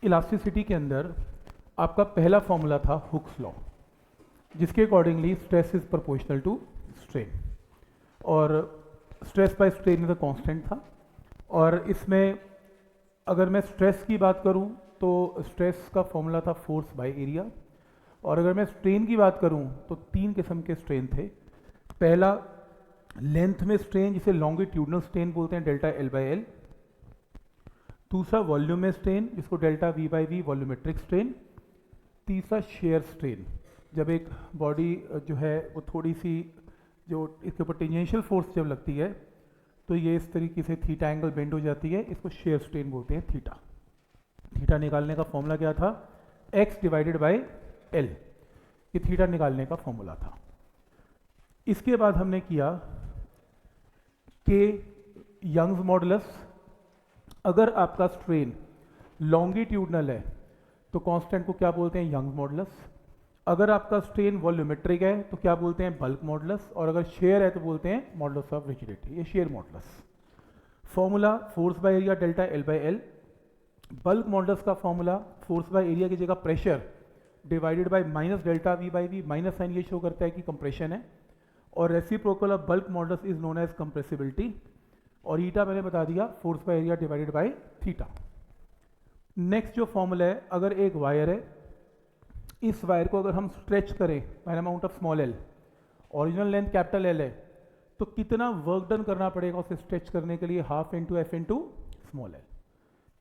Elasticity के अंदर आपका पहला फॉर्मूला था हुक्स लॉ, जिसके accordingly stress is proportional to strain, और stress by strain is a constant था। और इसमें अगर मैं स्ट्रेस की बात करूं तो स्ट्रेस का फॉर्मूला था फोर्स बाय एरिया, और अगर मैं स्ट्रेन की बात करूं तो तीन किस्म के स्ट्रेन थे। पहला लेंथ में स्ट्रेन, जिसे लॉन्गिट्यूडनल स्ट्रेन बोलते हैं, डेल्टा एल बाई एल। दूसरा वॉल्यूम में स्ट्रेन, जिसको delta we by V, volumetric strain. तीसरा शेयर स्ट्रेन, जब एक बॉडी जो है वो थोड़ी सी, जो इसके ऊपर टेंजेंशियल फोर्स जब लगती है तो ये इस तरीके से थीटा एंगल बेंड हो जाती है, इसको शेयर स्ट्रेन बोलते हैं। थीटा थीटा निकालने का फॉर्मूला क्या था? x डिवाइडेड बाय l, ये थीटा निकालने का फॉर्मूला था। इसके बाद हमने किया के यंग्स मॉडुलस। अगर आपका स्ट्रेन लॉन्गिट्यूडनल है तो कांस्टेंट को क्या बोलते हैं? Young's modulus. अगर आपका स्ट्रेन वॉल्यूमेट्रिक है तो क्या बोलते हैं? Bulk modulus. और अगर शेयर है तो बोलते हैं मॉडुलस ऑफ रिजिडिटी, ये shear modulus. Formula force by area delta L by L. Bulk modulus का फॉर्मूला फोर्स बाय एरिया की जगह pressure divided by minus delta we by V, minus sign ये शो करता है कि कंप्रेशन है। और reciprocal of bulk modulus is known as compressibility, और ईटा मैंने बता दिया force by area divided by theta. Next जो फॉर्मूला है, अगर एक वायर है, इस वायर को अगर हम स्ट्रेच करें bye amount of small L, original length capital L है, तो कितना वर्क डन करना पड़ेगा उसे स्ट्रेच करने के लिए? Half into F into small L.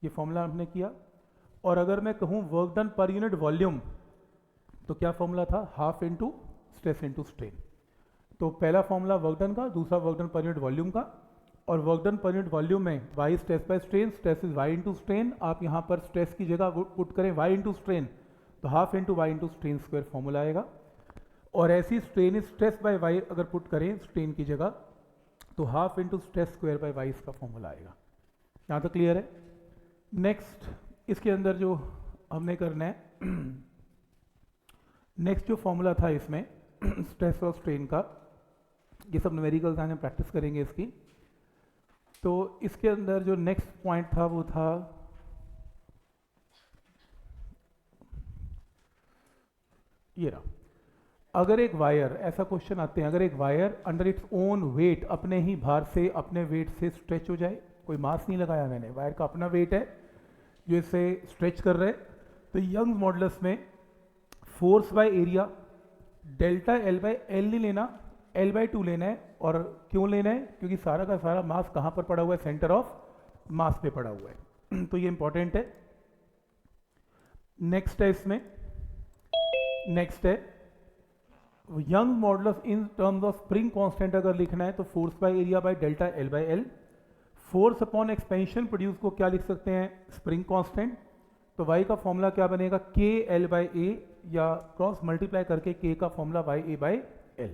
ये फॉर्मूला हमने किया। और अगर मैं कहूँ work done per unit volume, तो क्या फॉर्मूला था? Half into stress into strain. तो पहला फॉर्मूला वर्क डन का, दूसरा work done per unit volume का। और work done per unit volume में Y stress by strain, stress is Y into strain. आप यहाँ पर स्ट्रेस की जगह पुट करें वाई इंटू स्ट्रेन, तो half into Y into strain square formula आएगा। और ऐसी strain is stress by Y अगर पुट करें स्ट्रेन की जगह, तो half into stress square by Y इसका फॉर्मूला आएगा। यहाँ तक क्लियर है? नेक्स्ट इसके अंदर जो हमने करना है, नेक्स्ट जो फॉर्मूला था इसमें स्ट्रेस और स्ट्रेन का, ये सब न्यूमेरिकल्स हम प्रैक्टिस करेंगे इसकी। तो इसके अंदर जो नेक्स्ट पॉइंट था वो था ये रहा। अगर एक वायर, ऐसा क्वेश्चन आते हैं, अगर एक wire under its own wait, अपने ही भार से, अपने वेट से स्ट्रेच हो जाए, कोई मास नहीं लगाया मैंने, वायर का अपना वेट है जो इसे स्ट्रेच कर रहे हैं, तो यंग मॉडुलस में force by area delta L by L नहीं लेना, एल बाई 2 लेना है। और क्यों लेना है? क्योंकि सारा का सारा मास कहाँ पर पड़ा हुआ है? सेंटर ऑफ मास पे पड़ा हुआ है। तो ये इंपॉर्टेंट है। नेक्स्ट है इसमें, नेक्स्ट है Young modulus in terms of spring constant अगर लिखना है तो force by area by delta L by L. Force upon expansion produce को क्या लिख सकते हैं? Spring constant. तो y का फॉर्मूला क्या बनेगा? के एल बाई ए, या क्रॉस मल्टीप्लाई करके k का formula Y A by L.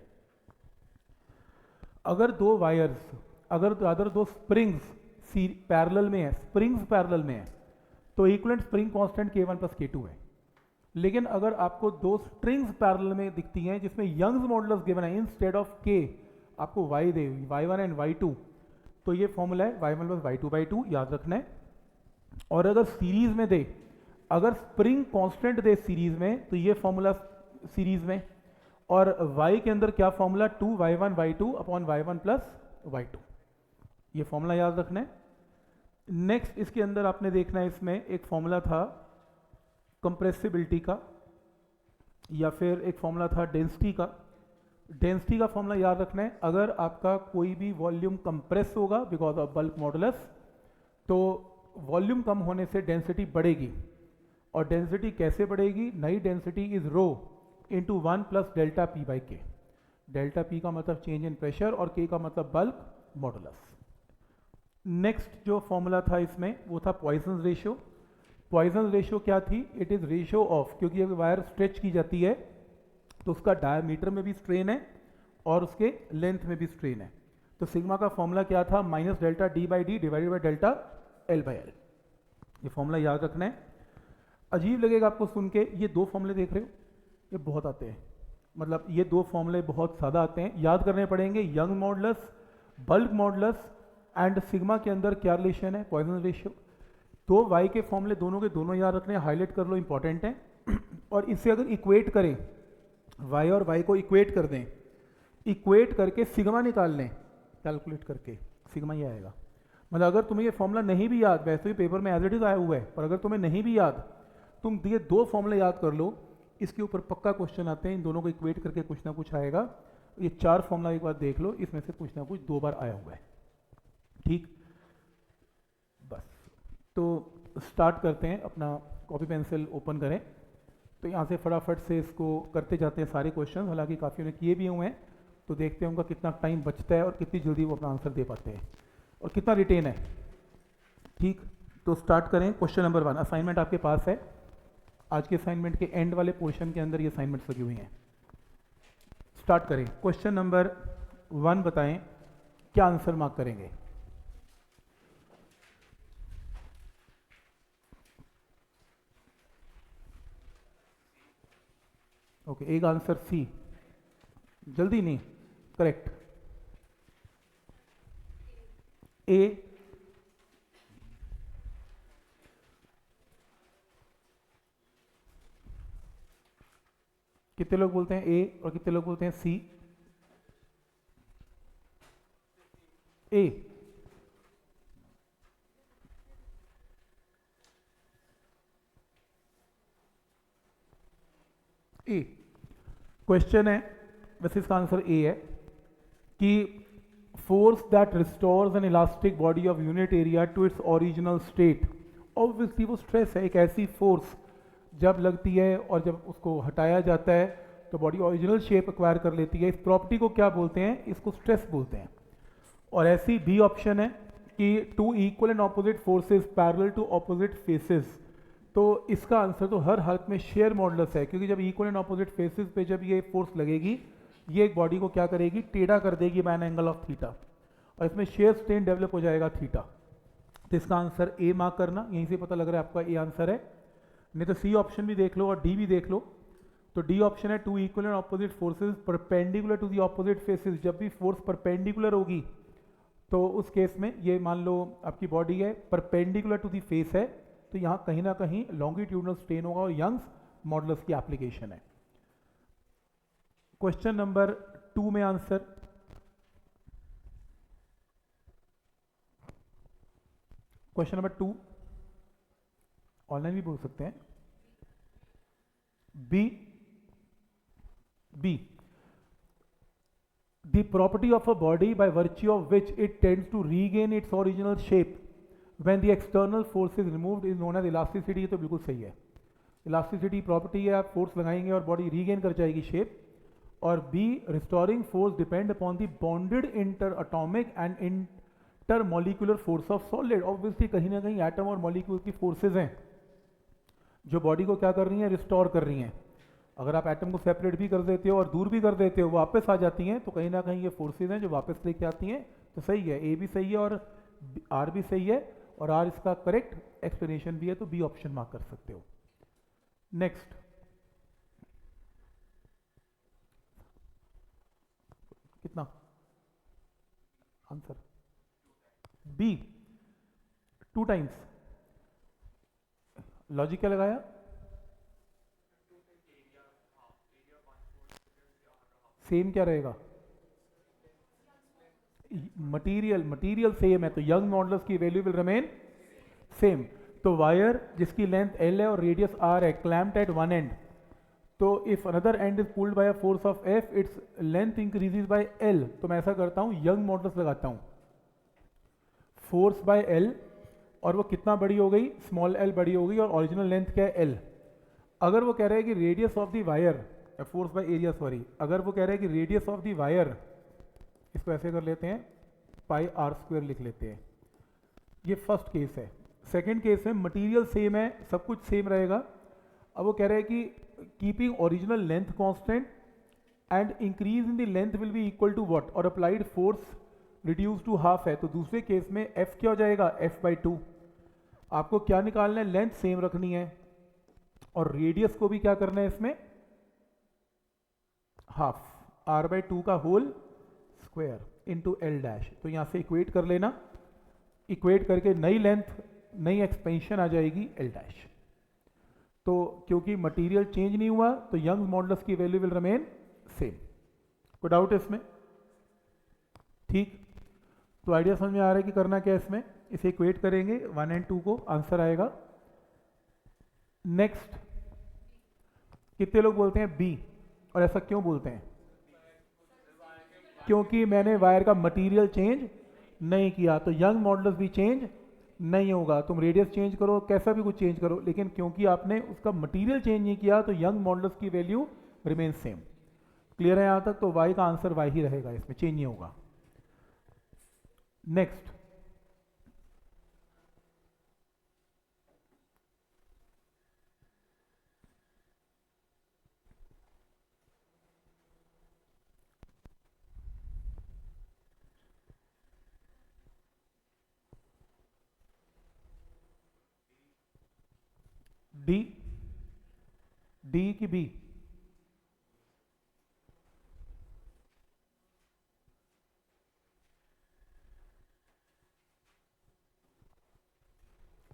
अगर दो वायर्स, अगर दो स्प्रिंग्स पैरेलल में है, स्प्रिंग्स पैरेलल में है, तो equivalent spring constant k1 plus k2 है। लेकिन अगर आपको दो स्ट्रिंग्स पैरेलल में दिखती हैं जिसमें यंग्स मॉडुलस गिवन है, इंस्टेड ऑफ k आपको y they, y1 and y2, तो ये फॉर्मूला है y1 प्लस y2 बाई 2, याद रखना है। और अगर सीरीज में दे, अगर स्प्रिंग कांस्टेंट दे सीरीज में, तो ये फॉर्मूला सीरीज में। और y के अंदर क्या formula? 2y1 y2 upon y1 plus y2, ये फॉर्मूला याद रखना है। नेक्स्ट इसके अंदर आपने देखना है, इसमें एक फॉर्मूला था कंप्रेसिबिलिटी का, या फिर एक फॉर्मूला था डेंसिटी का। डेंसिटी का फॉर्मूला याद रखना है, अगर आपका कोई भी वॉल्यूम कंप्रेस होगा बिकॉज ऑफ बल्क मॉडुलस, तो वॉल्यूम कम होने से डेंसिटी बढ़ेगी। और डेंसिटी कैसे बढ़ेगी? नई density is rho into 1 plus delta P by K. Delta P का मतलब चेंज इन प्रेशर और के का मतलब बल्क मॉडुलस। नेक्स्ट जो फॉर्मूला था इसमें वो था पॉइसन्स रेशियो। पॉइसन्स रेशियो क्या थी? इट इज रेशियो ऑफ, क्योंकि अगर वायर स्ट्रेच की जाती है तो उसका डायमीटर में भी स्ट्रेन है और उसके लेंथ में भी स्ट्रेन है। तो सिग्मा का फॉर्मूला क्या था? Minus delta D by D divided by delta L by L. ये फॉर्मूला याद रखना है। अजीब लगेगा आपको सुन के, ये दो फॉर्मूले देख रहे हो, ये बहुत आते हैं, मतलब ये दो फॉर्मूले बहुत ज़्यादा आते हैं, याद करने पड़ेंगे। Young modulus, bulk modulus and sigma के अंदर क्या रिलेशन है? Poisson ratio. तो y के फॉर्मूले दोनों के दोनों याद रखने, हाईलाइट कर लो, इंपॉर्टेंट है। और इससे अगर इक्वेट करें, y और y को इक्वेट कर दें, इक्वेट करके सिग्मा निकाल लें, कैलकुलेट करके सिग्मा ही आएगा। मतलब अगर तुम्हें ये फॉर्मूला नहीं भी याद, वैसे भी पेपर में एज इट इज आया हुआ है, पर अगर तुम्हें नहीं भी याद, तुम ये 2 फॉर्मूले याद कर लो, इसके ऊपर पक्का क्वेश्चन आते हैं, इन दोनों को इक्वेट करके कुछ ना कुछ आएगा। ये 4 फॉर्मूला एक बार देख लो, इसमें से कुछ ना कुछ 2 बार आया हुआ है। ठीक, बस तो स्टार्ट करते हैं, अपना कॉपी पेंसिल ओपन करें। तो यहाँ से फटाफट से इसको करते जाते हैं सारे क्वेश्चन, हालांकि काफ़ी ने किए भी हुए हैं, तो देखते हैं उनका कितना टाइम बचता है और कितनी जल्दी वो अपना आंसर दे पाते हैं और कितना रिटेन है। ठीक, तो स्टार्ट करें। क्वेश्चन नंबर 1, असाइनमेंट आपके पास है। आज के असाइनमेंट के एंड वाले पोर्शन के अंदर ये असाइनमेंट्स लगी हुई हैं। स्टार्ट करें। क्वेश्चन नंबर 1 बताएं क्या आंसर मार्क करेंगे। ओके, एक आंसर सी, जल्दी नहीं, करेक्ट ए, कितने लोग बोलते हैं ए और कितने लोग बोलते हैं सी? ए, ए क्वेश्चन है, वैसे इसका आंसर ए है कि force that restores an elastic body of unit area to its original state. Obviously वो स्ट्रेस है, एक ऐसी फोर्स जब लगती है और जब उसको हटाया जाता है तो बॉडी ओरिजिनल शेप एक्वायर कर लेती है। इस प्रॉपर्टी को क्या बोलते हैं? इसको स्ट्रेस बोलते हैं। और ऐसी बी ऑप्शन है कि two equal and opposite forces parallel to opposite faces. तो इसका आंसर तो हर हालत में शेयर मॉडुलस है, क्योंकि जब इक्वल एंड ऑपोजिट फेसेस पे जब ये फोर्स लगेगी, ये एक बॉडी को क्या करेगी? टेढ़ा कर देगी by an angle of theta, और इसमें शेयर स्ट्रेन डेवलप हो जाएगा थीटा। तो इसका आंसर ए मार्क करना, यहीं से पता लग रहा है आपका ए आंसर है। नहीं तो सी ऑप्शन भी देख लो और डी भी देख लो। तो डी ऑप्शन है two equal and opposite forces perpendicular to the opposite faces. जब भी फोर्स परपेंडिकुलर होगी तो उस केस में ये मान लो आपकी बॉडी है, परपेंडिकुलर टू दी फेस है, तो यहाँ कहीं ना कहीं लॉन्गिट्यूडनल स्ट्रेन होगा और यंग्स मॉडुलस की एप्लीकेशन है। क्वेश्चन नंबर 2 में आंसर, क्वेश्चन नंबर 2 ऑनलाइन भी बोल सकते हैं। B the property of a body by virtue of which it tends to regain its original shape when the external force is removed is known as elasticity। तो बिल्कुल सही है, elasticity property है, आप फोर्स लगाएंगे और बॉडी रीगेन कर जाएगी शेप। और B restoring force depend upon the bonded interatomic and intermolecular force of solid. Obviously कहीं ना कहीं एटम और मॉलिक्यूल की फोर्सेज हैं जो बॉडी को क्या कर रही हैं? रिस्टोर कर रही हैं। अगर आप एटम को सेपरेट भी कर देते हो और दूर भी कर देते हो, वापस आ जाती हैं, तो कहीं ना कहीं ये फोर्सेज हैं जो वापस लेके आती हैं। तो सही है, ए भी सही है और आर भी सही है, और आर इसका करेक्ट एक्सप्लेनेशन भी है, तो बी ऑप्शन मार्क कर सकते हो। नेक्स्ट, कितना आंसर? B 2 times. लॉजिक क्या लगाया? सेम क्या रहेगा? मटेरियल सेम है, तो यंग मॉडुलस की वैल्यू विल रिमेन सेम। तो वायर जिसकी लेंथ L है और रेडियस R है, क्लैम्प्ड एट वन एंड, तो if another and is pulled bye a force of F, its length increases by L। तो मैं ऐसा करता हूं, यंग मॉडुलस लगाता हूं, फोर्स बाय L, और वो कितना बड़ी हो गई? स्मॉल l बड़ी हो गई, और ओरिजिनल लेंथ क्या है? L। अगर वो कह रहा है कि radius of the wire, force by area sorry, अगर वो कह रहा है कि रेडियस ऑफ द वायर, इसको ऐसे कर लेते हैं, पाई r² लिख लेते हैं। ये फर्स्ट केस है। सेकंड केस में मटेरियल सेम है, सब कुछ सेम रहेगा। अब वो कह रहा है कि keeping original length constant and increase in the length will be equal to what, और applied force reduce to half है। तो दूसरे केस में F क्या हो जाएगा? F/2। आपको क्या निकालना है? लेंथ सेम रखनी है, और रेडियस को भी क्या करना है इसमें? हाफ, r/2 का whole square into L dash. तो यहां से इक्वेट कर लेना, इक्वेट करके नई लेंथ नई एक्सपेंशन आ जाएगी एल डैश। तो क्योंकि मटेरियल चेंज नहीं हुआ तो यंग मॉडुलस की वैल्यू विल रिमेन सेम। कोई डाउट है इसमें? ठीक, तो आइडिया समझ में आ रहा है कि करना क्या है इसमें, इसे इक्वेट करेंगे 1 एंड 2 को, आंसर आएगा। नेक्स्ट, कितने लोग बोलते हैं बी, और ऐसा क्यों बोलते हैं? क्योंकि मैंने वायर का मटेरियल चेंज नहीं किया, तो यंग मॉडुलस भी चेंज नहीं होगा। तुम रेडियस चेंज करो, कैसा भी कुछ चेंज करो, लेकिन क्योंकि आपने उसका मटेरियल चेंज नहीं किया तो यंग मॉडुलस की वैल्यू रिमेन सेम। क्लियर है यहां तक? तो y का आंसर y ही रहेगा, इसमें चेंज नहीं होगा। नेक्स्ट, डी, डी की बी?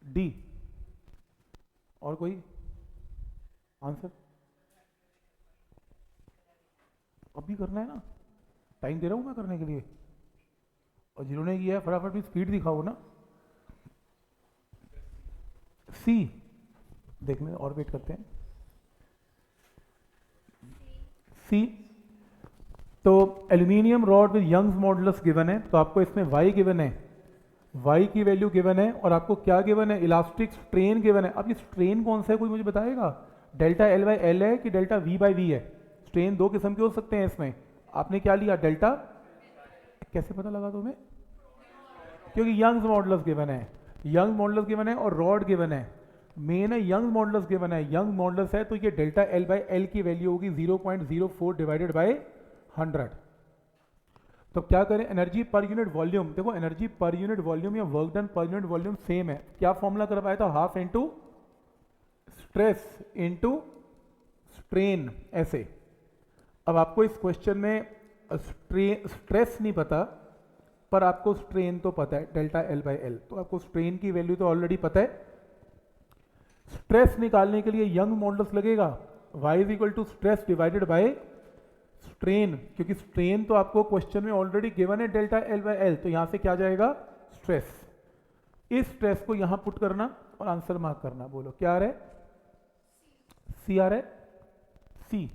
डी। और कोई आंसर? अभी करना है ना, टाइम दे रहा हूं मैं करने के लिए, और जिन्होंने किया है फटाफट भी स्पीड दिखाओ ना। सी देखने और वेट करते हैं। सी, तो aluminium rod with Young's modulus given है, तो आपको इसमें y गिवन है, y की वैल्यू गिवन है, और आपको क्या गिवन है? इलास्टिक स्ट्रेन गिवन है। अब ये स्ट्रेन कौन सा है, कोई मुझे बताएगा? डेल्टा एल बाई एल है कि डेल्टा वी बाई वी है? स्ट्रेन दो किस्म के हो सकते हैं इसमें, आपने क्या लिया? डेल्टा। कैसे पता लगा तुम्हें? क्योंकि यंग्स मॉडुलस गिवन है, यंग मॉडुलस गिवन है और रॉड गिवन है। मेन है यंग मॉडुलस गिवन है, यंग मॉडुलस है तो ये डेल्टा एल बाई एल की वैल्यू होगी 0.04 डिवाइडेड बाय 100। तो क्या करें? एनर्जी पर यूनिट वॉल्यूम, देखो एनर्जी पर यूनिट वॉल्यूम या work done per unit volume same है। क्या फॉर्मूला करवाया था? Half into stress into strain, ऐसे। अब आपको इस क्वेश्चन में स्ट्रेस नहीं पता, पर आपको स्ट्रेन तो पता है, डेल्टा एल बाई एल, तो आपको स्ट्रेन की वैल्यू तो ऑलरेडी पता है। स्ट्रेस निकालने के लिए यंग मॉडुलस लगेगा, y is equal to stress divided by strain, क्योंकि स्ट्रेन तो आपको क्वेश्चन में ऑलरेडी गिवन है डेल्टा एल बाय एल, तो यहां से क्या जाएगा? स्ट्रेस। इस स्ट्रेस को यहां पुट करना और आंसर मार्क करना। बोलो क्या आ रहा है? सी आ रहा है, सी।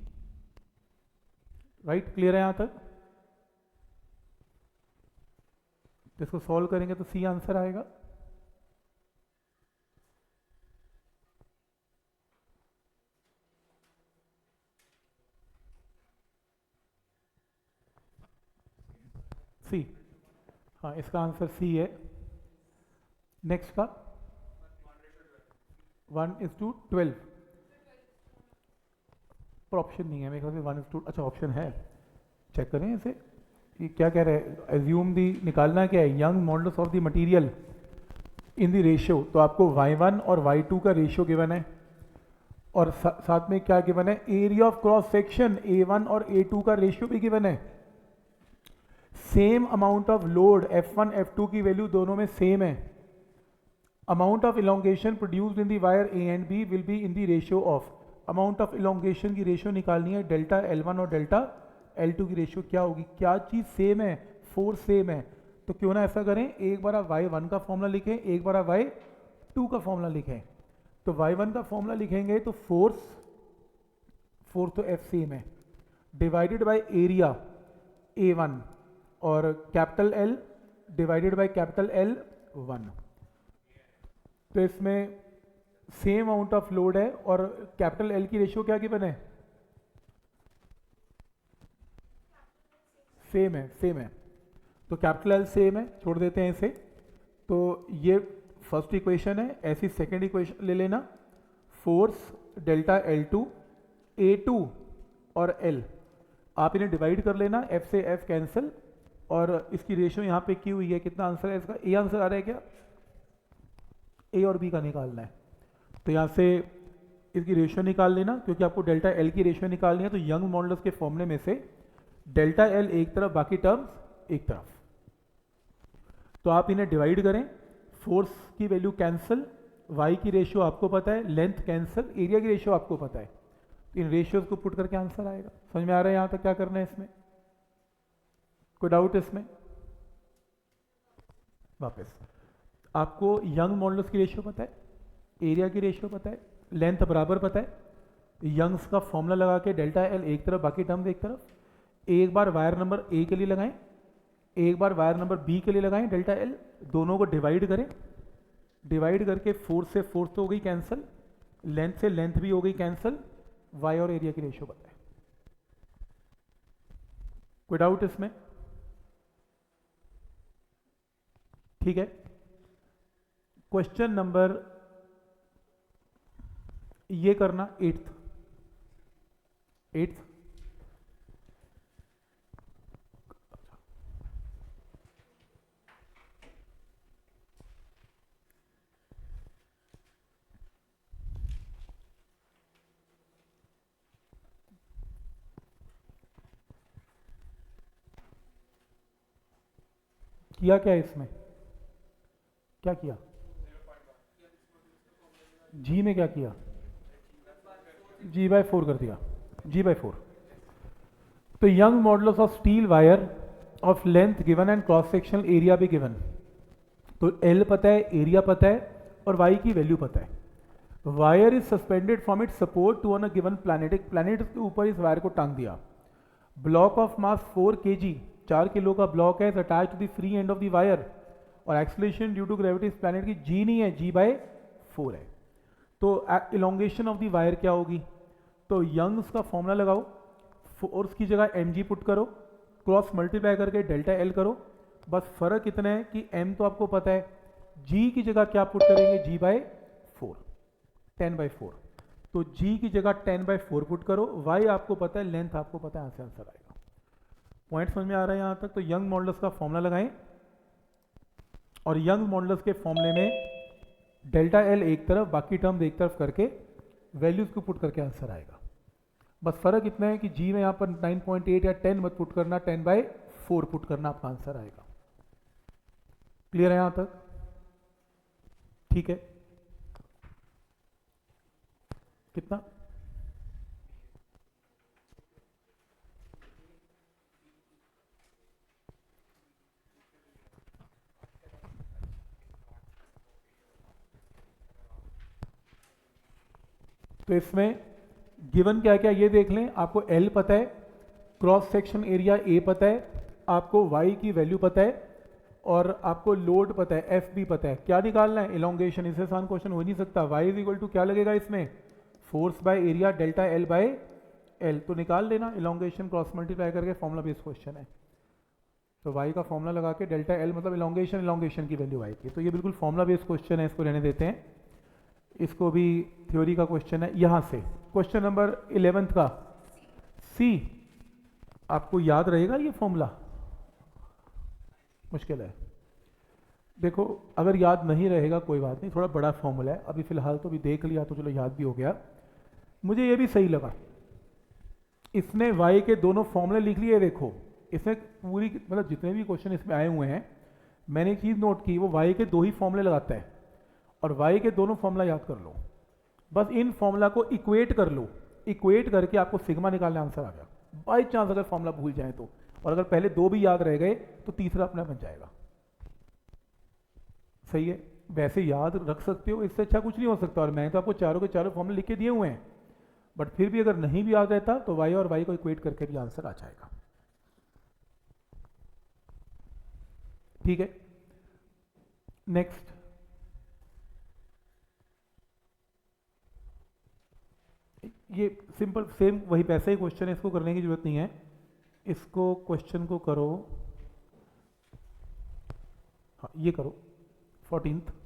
राइट, क्लियर है यहां तक? तो इसको सॉल्व करेंगे तो सी आंसर आएगा। सी, हाँ इसका आंसर सी है। नेक्स्ट का 1:12, पर ऑप्शन नहीं है मेरे ख्याल से 1:2। अच्छा ऑप्शन है, चेक करें इसे। ये क्या कह रहे हैं? एज्यूम दी, निकालना क्या है? Young modulus of the material in the ratio. तो आपको y1 और y2 का रेशियो गिवन है, और साथ में क्या गिवन है? Area of cross section a1 और a2 का रेशियो भी गिवन है। Same amount of load F1 F2 की वैल्यू दोनों में सेम है। Amount of elongation produced in the wire A and B will be in the ratio of. Amount of elongation की ratio निकालनी है, डेल्टा L1 और delta L2 की ratio क्या होगी? क्या चीज सेम है? फोर्स सेम है, तो क्यों ना ऐसा करें, एक बार आप y1 का फॉर्मूला लिखें, एक बार आप y2 का फॉर्मूला लिखें। तो y1 का फॉर्मूला लिखेंगे तो फोर्स तो F सेम है, डिवाइडेड बाय एरिया A1, और capital L divided by capital L1। तो इसमें सेम अमाउंट ऑफ लोड है, और कैपिटल L की रेशियो क्या गिवन है? सेम है, सेम है, तो कैपिटल L सेम है, छोड़ देते हैं इसे। तो ये फर्स्ट इक्वेशन है, ऐसी सेकेंड इक्वेशन ले लेना, फोर्स डेल्टा L2 A2 और L, आप इन्हें डिवाइड कर लेना, F से F कैंसिल, और इसकी रेशियो यहाँ पे की हुई है। कितना आंसर है इसका? ए आंसर आ रहा है क्या? ए और बी का निकालना है, तो यहाँ से इसकी रेशियो निकाल लेना, क्योंकि आपको डेल्टा L की रेशियो निकालनी है। तो यंग मॉडुलस के फॉर्मूले में से डेल्टा L एक तरफ, बाकी टर्म्स एक तरफ, तो आप इन्हें डिवाइड करें। फोर्स की वैल्यू कैंसिल, वाई की रेशियो आपको पता है, लेंथ कैंसिल, एरिया की रेशियो आपको पता है। इन रेशियोज को पुट करके आंसर आएगा। समझ में आ रहा है यहाँ तक क्या करना है इसमें? कोई डाउट इसमें? वापस आपको यंग मॉडुलस की रेशियो पता है, एरिया की रेशियो पता है, लेंथ बराबर पता है। यंग्स का फॉर्मूला लगा के डेल्टा एल एक तरफ, बाकी टर्म्स एक तरफ। एक बार वायर नंबर ए के लिए लगाएं, एक बार वायर नंबर बी के लिए लगाएं डेल्टा एल, दोनों को डिवाइड करें। डिवाइड करके फोर्स से फोर्स तो हो गई कैंसिल, लेंथ से लेंथ भी हो गई कैंसिल, वाई और एरिया की रेशियो बताएं। कोई डाउट इसमें? ठीक है। क्वेश्चन नंबर ये करना, एट्थ किया क्या है इसमें? क्या किया जी में? क्या किया? जी बाय 4 कर दिया, जी बाय 4। तो young modulus of steel wire of length given and cross sectional area भी गिवन। तो एल पता है, एरिया पता है और वाई की वैल्यू पता है। Wire is suspended from it support to on a given planet, एक प्लैनेट के ऊपर इस वायर को टांग दिया। Block of mass 4 kg, 4 kilo का ब्लॉक है, attach to the free end of the wire, और एक्सलेशन ड्यू टू ग्रेविटी इस प्लैनेट की जी नहीं है, जी बाय 4 है। तो इलोंगेशन ऑफ द वायर क्या होगी? तो यंग्स का फॉर्मूला लगाओ और उसकी जगह एम जी पुट करो, क्रॉस मल्टीप्लाई करके डेल्टा एल करो। बस फर्क इतना है कि एम तो आपको पता है, जी की जगह क्या पुट करेंगे? जी बाय 4, 10/4। तो जी की जगह 10/4 पुट करो, वाई आपको पता है, लेंथ आपको पता है, यहाँ से आंसर आएगा। पॉइंट समझ में आ रहा है यहाँ तक? तो यंग मॉडुलस का फॉर्मूला लगाएं और यंग मॉडुलस के फॉर्मूले में डेल्टा एल एक तरफ, बाकी टर्म एक तरफ करके वैल्यूज को पुट करके आंसर आएगा। बस फर्क इतना है कि जी में यहाँ पर 9.8 या 10 मत पुट करना, 10/4 पुट करना, आपका आंसर आएगा। क्लियर है यहाँ तक? ठीक है। कितना? तो इसमें गिवन क्या क्या ये देख लें। आपको एल पता है, क्रॉस सेक्शन एरिया ए पता है, आपको वाई की वैल्यू पता है और आपको लोड पता है, एफ भी पता है। क्या निकालना है? इलोंगेशन। इससे आसान क्वेश्चन हो नहीं सकता। वाई इज इक्वल टू क्या लगेगा इसमें? Force by area delta L by L. तो निकाल लेना इलोंगेशन, क्रॉस मल्टीप्लाई करके, फॉर्मुला बेस्ड क्वेश्चन है। तो वाई का फॉर्मुला लगा के डेल्टा एल मतलब इलोंगेशन, इलोंगेशन की वैल्यू आएगी। तो ये बिल्कुल फॉर्मुला बेस्ड क्वेश्चन है, इसको रहने देते हैं। इसको भी थ्योरी का क्वेश्चन है। यहां से क्वेश्चन नंबर 11 का सी, आपको याद रहेगा ये फॉर्मूला? मुश्किल है। देखो, अगर याद नहीं रहेगा कोई बात नहीं, थोड़ा बड़ा फॉर्मूला है, अभी फिलहाल तो अभी देख लिया तो चलो याद भी हो गया। मुझे ये भी सही लगा, इसने y के दोनों फॉर्मूले लिख लिए। देखो इसमें पूरी मतलब जितने भी क्वेश्चन इसमें आए हुए हैं, मैंने एक चीज़ नोट की, वो y के 2 ही फॉर्मूले लगाता है और y के दोनों फॉर्मूला याद कर लो। बस इन फॉर्मूला को इक्वेट कर लो, इक्वेट करके आपको सिग्मा निकालने आंसर आ गया। बाई चांस अगर फॉर्मूला भूल जाए तो, और अगर पहले 2 भी याद रह गए तो तीसरा अपना बन जाएगा। सही है? वैसे याद रख सकते हो, इससे अच्छा कुछ नहीं हो सकता। और मैं तो आपको चारों के चारों फॉर्मूले लिख के दिए हुए हैं, बट फिर भी अगर नहीं भी याद रहता तो y और y को इक्वेट करके भी आंसर आ जाएगा। ठीक है, नेक्स्ट। ये सिंपल सेम वही पैसे ही क्वेश्चन है, इसको करने की जरूरत नहीं है। इसको क्वेश्चन को करो, हाँ ये करो 14th।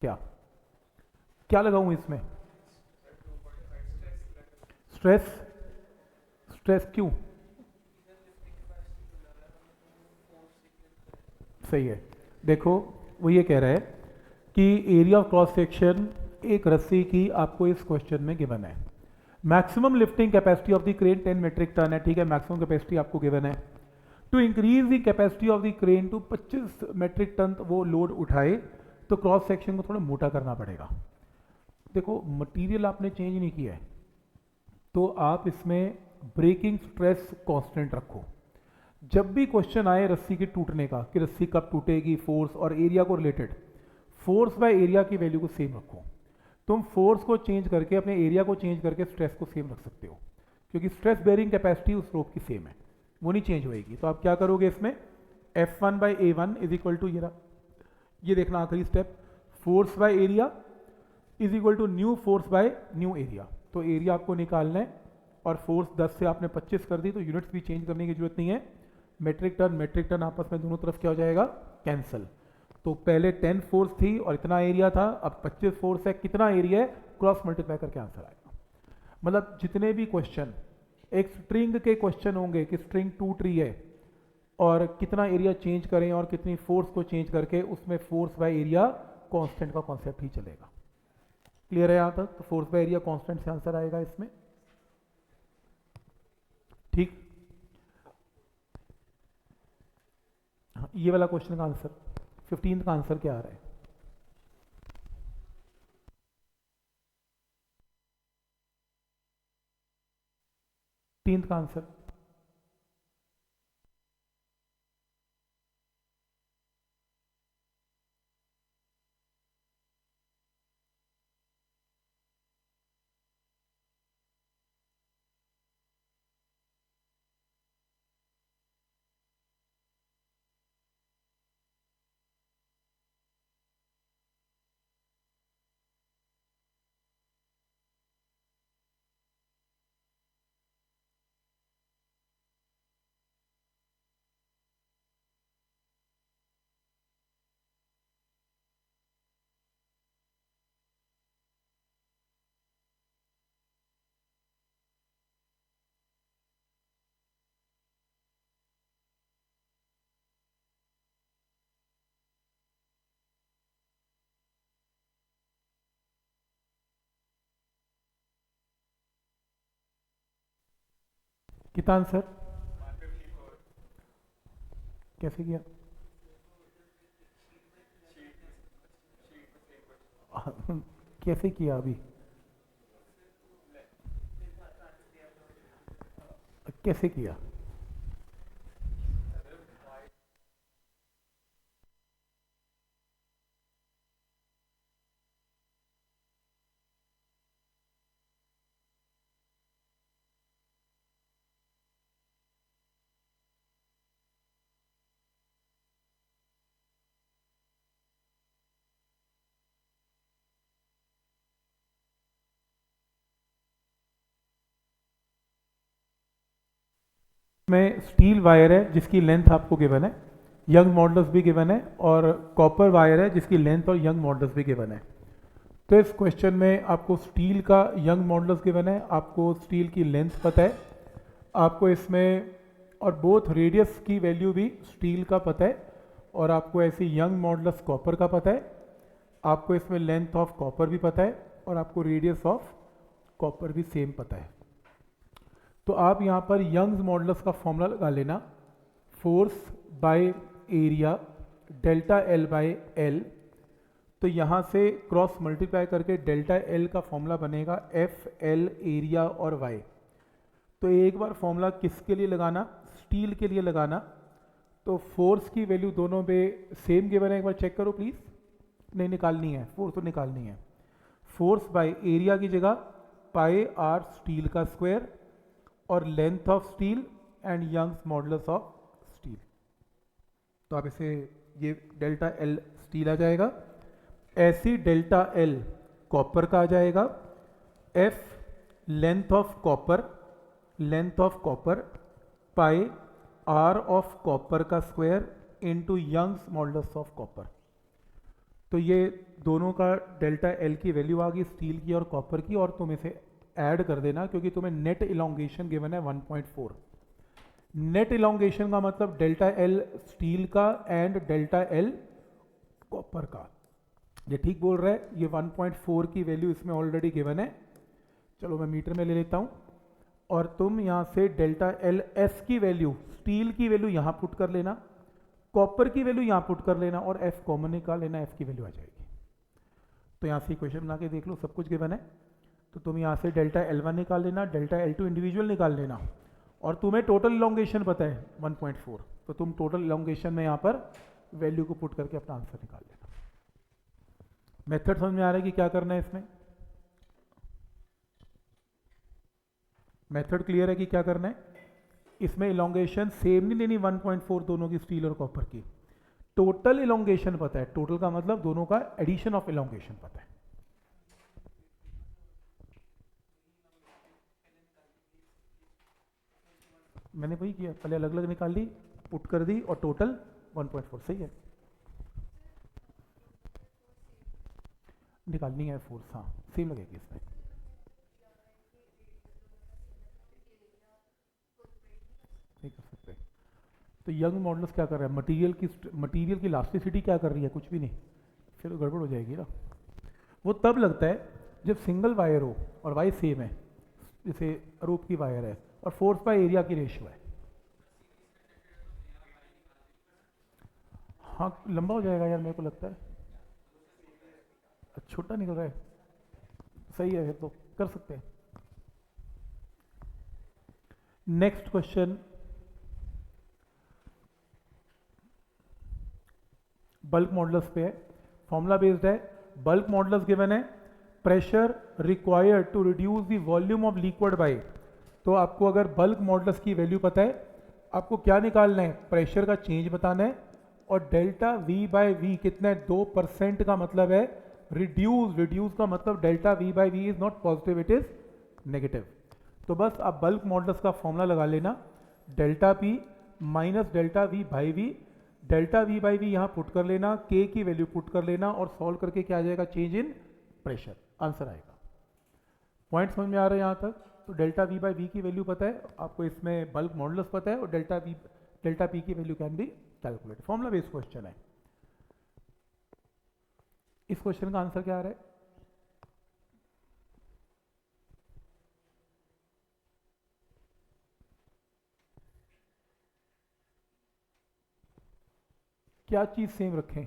क्या क्या लगाऊं इसमें? स्ट्रेस। स्ट्रेस क्यों? सही है। देखो वो ये कह रहा है कि एरिया ऑफ क्रॉस सेक्शन एक रस्सी की आपको इस क्वेश्चन में गिवन है। Maximum lifting capacity of the crane 10 metric ton है, ठीक है, मैक्सिमम कैपेसिटी आपको गिवन है। To increase the capacity of the crane to 25 metric ton वो लोड उठाए तो क्रॉस सेक्शन को थोड़ा मोटा करना पड़ेगा। देखो मटेरियल आपने चेंज नहीं किया है तो आप इसमें ब्रेकिंग स्ट्रेस कांस्टेंट रखो। जब भी क्वेश्चन आए रस्सी के टूटने का कि रस्सी कब टूटेगी, फोर्स और एरिया को रिलेटेड, फोर्स बाय एरिया की वैल्यू को सेम रखो। तुम फोर्स को चेंज करके अपने एरिया को चेंज करके स्ट्रेस को सेम रख सकते हो, क्योंकि स्ट्रेस बेयरिंग कैपेसिटी उस रोप की सेम है, वो नहीं चेंज होएगी। तो आप क्या करोगे इसमें, F1 by A1 is equal to ये देखना आखिरी step, force by area is equal to new force by new area. तो एरिया आपको निकालना है और फोर्स 10 से आपने 25 कर दी तो यूनिट्स भी चेंज करने की जरूरत नहीं है। मेट्रिक टन आपस में दोनों तरफ क्या हो जाएगा, कैंसिल। तो पहले 10 फोर्स थी और इतना एरिया था, अब 25 फोर्स है, कितना एरिया है, क्रॉस मल्टीप्लाई करके आंसर आएगा। मतलब जितने भी क्वेश्चन एक स्ट्रिंग के क्वेश्चन होंगे कि स्ट्रिंग टूट रही है और कितना एरिया चेंज करें और कितनी फोर्स को चेंज करके, उसमें फोर्स बाय एरिया कांस्टेंट का कॉन्सेप्ट ही चलेगा। क्लियर है यहां तक? तो फोर्स बाय एरिया कांस्टेंट से आंसर आएगा इसमें, ठीक। ये वाला क्वेश्चन का आंसर 15 का आंसर क्या आ रहा है? तीन का आंसर कितना आंसर कैसे किया? कैसे किया अभी? कैसे किया? में स्टील वायर है जिसकी लेंथ आपको गिवन है, यंग मॉडल्स भी गिवन है, और कॉपर वायर है जिसकी लेंथ और यंग मॉडल्स भी गिवन है। तो इस क्वेश्चन में आपको स्टील का यंग मॉडल्स गिवन है, आपको स्टील की लेंथ पता है, आपको इसमें और बोथ रेडियस की वैल्यू भी स्टील का पता है, और आपको ऐसी यंग मॉडल्स कॉपर का पता है, आपको इसमें लेंथ ऑफ कॉपर भी पता है, और आपको रेडियस ऑफ कॉपर भी सेम पता है। तो आप यहाँ पर यंग्स मॉडल्स का फॉर्मूला लगा लेना, force by area delta L by L. तो यहाँ से क्रॉस मल्टीप्लाई करके डेल्टा एल का फॉर्मूला बनेगा एफ एल एरिया और वाई। तो एक बार फॉर्मूला किसके लिए लगाना, स्टील के लिए लगाना। तो फोर्स की वैल्यू दोनों पे सेम गिवन है, एक बार चेक करो प्लीज। नहीं निकालनी है, फोर्स तो निकालनी है। फोर्स बाय एरिया की जगह पाई आर स्टील का स्क्वायर और length of steel and Young's modulus of steel. तो आप इसे ये डेल्टा एल स्टील आ जाएगा, ऐसी डेल्टा एल कॉपर का आ जाएगा, F length of copper pi R of copper का square into Young's modulus of copper. तो ये दोनों का डेल्टा एल की वैल्यू आ गई स्टील की और कॉपर की, और तुम इसे ऐड कर देना क्योंकि तुम्हें नेट इलोंगेशन गिवन है 1.4। नेट इलोंगेशन का मतलब डेल्टा एल स्टील का एंड डेल्टा एल कॉपर का। ये ठीक बोल रहा है, ये 1.4 की वैल्यू इसमें ऑलरेडी गिवन है। चलो मैं मीटर में ले लेता हूं, और तुम यहां से डेल्टा एल एस की वैल्यू, स्टील की वैल्यू यहां पुट कर लेना, कॉपर की वैल्यू यहां पुट कर लेना, और एफ कॉमन निकाल लेना, एफ की वैल्यू आ जाएगी। तो यहां से इक्वेशन बना के देख लो, सब कुछ गिवन है। तो तुम यहां से डेल्टा L1 निकाल लेना, डेल्टा L2 इंडिविजुअल निकाल लेना, और तुम्हें टोटल इलोंगेशन पता है 1.4, तो तुम टोटल इलोंगेशन में यहां पर वैल्यू को पुट करके अपना आंसर निकाल लेना। मेथड समझ में आ रहा है कि क्या करना है इसमें? मेथड क्लियर है कि क्या करना है? इसमें इलोंगेशन सेम नहीं लेनी 1.4 दोनों की, स्टील और कॉपर की। टोटल इलोंगेशन पता है, टोटल का मतलब दोनों का एडिशन ऑफ इलोंगेशन पता है। मैंने वही किया, पहले अलग अलग निकाल ली, पुट कर दी, और टोटल 1.4 सही है। निकालनी है फोर्स, हाँ सेम लगेगी इसमें। नहीं कर सकते। तो यंग मॉडल्स क्या कर रहा है, मटेरियल की इलास्टिसिटी क्या कर रही है, कुछ भी नहीं, फिर तो गड़बड़ हो जाएगी ना। वो तब लगता है जब सिंगल वायर हो और वाई सेम है, जैसे रूप की वायर है और फोर्स बाय एरिया की रेशियो है। हाँ लंबा हो जाएगा यार, मेरे को लगता है छोटा निकल रहा है। सही है, फिर तो कर सकते हैं। नेक्स्ट क्वेश्चन, बल्क मॉडल्स पे है, फॉर्मूला बेस्ड है। बल्क मॉडल्स गिवन है, pressure required to reduce the volume of liquid by. तो आपको अगर बल्क मॉडल्स की वैल्यू पता है, आपको क्या निकालना है, प्रेशर का चेंज बताना है, और डेल्टा वी बाय वी कितना है, 2% का मतलब है रिड्यूस। रिड्यूस का मतलब delta V by V is not positive, it is negative. तो बस आप बल्क मॉडल्स का फॉर्मूला लगा लेना, delta P minus delta we by V. Delta we by V यहाँ पुट कर लेना, के की वैल्यू पुट कर लेना, और सॉल्व करके क्या आ जाएगा, चेंज इन प्रेशर, आंसर आएगा। पॉइंट समझ में आ रहा है यहाँ तक? तो डेल्टा वी बाई वी की वैल्यू पता है आपको, इसमें बल्क मॉडल्स पता है, और डेल्टा पी की value can be calculate. Formula based question है। इस क्वेश्चन का आंसर क्या आ रहा है? क्या चीज सेम रखें?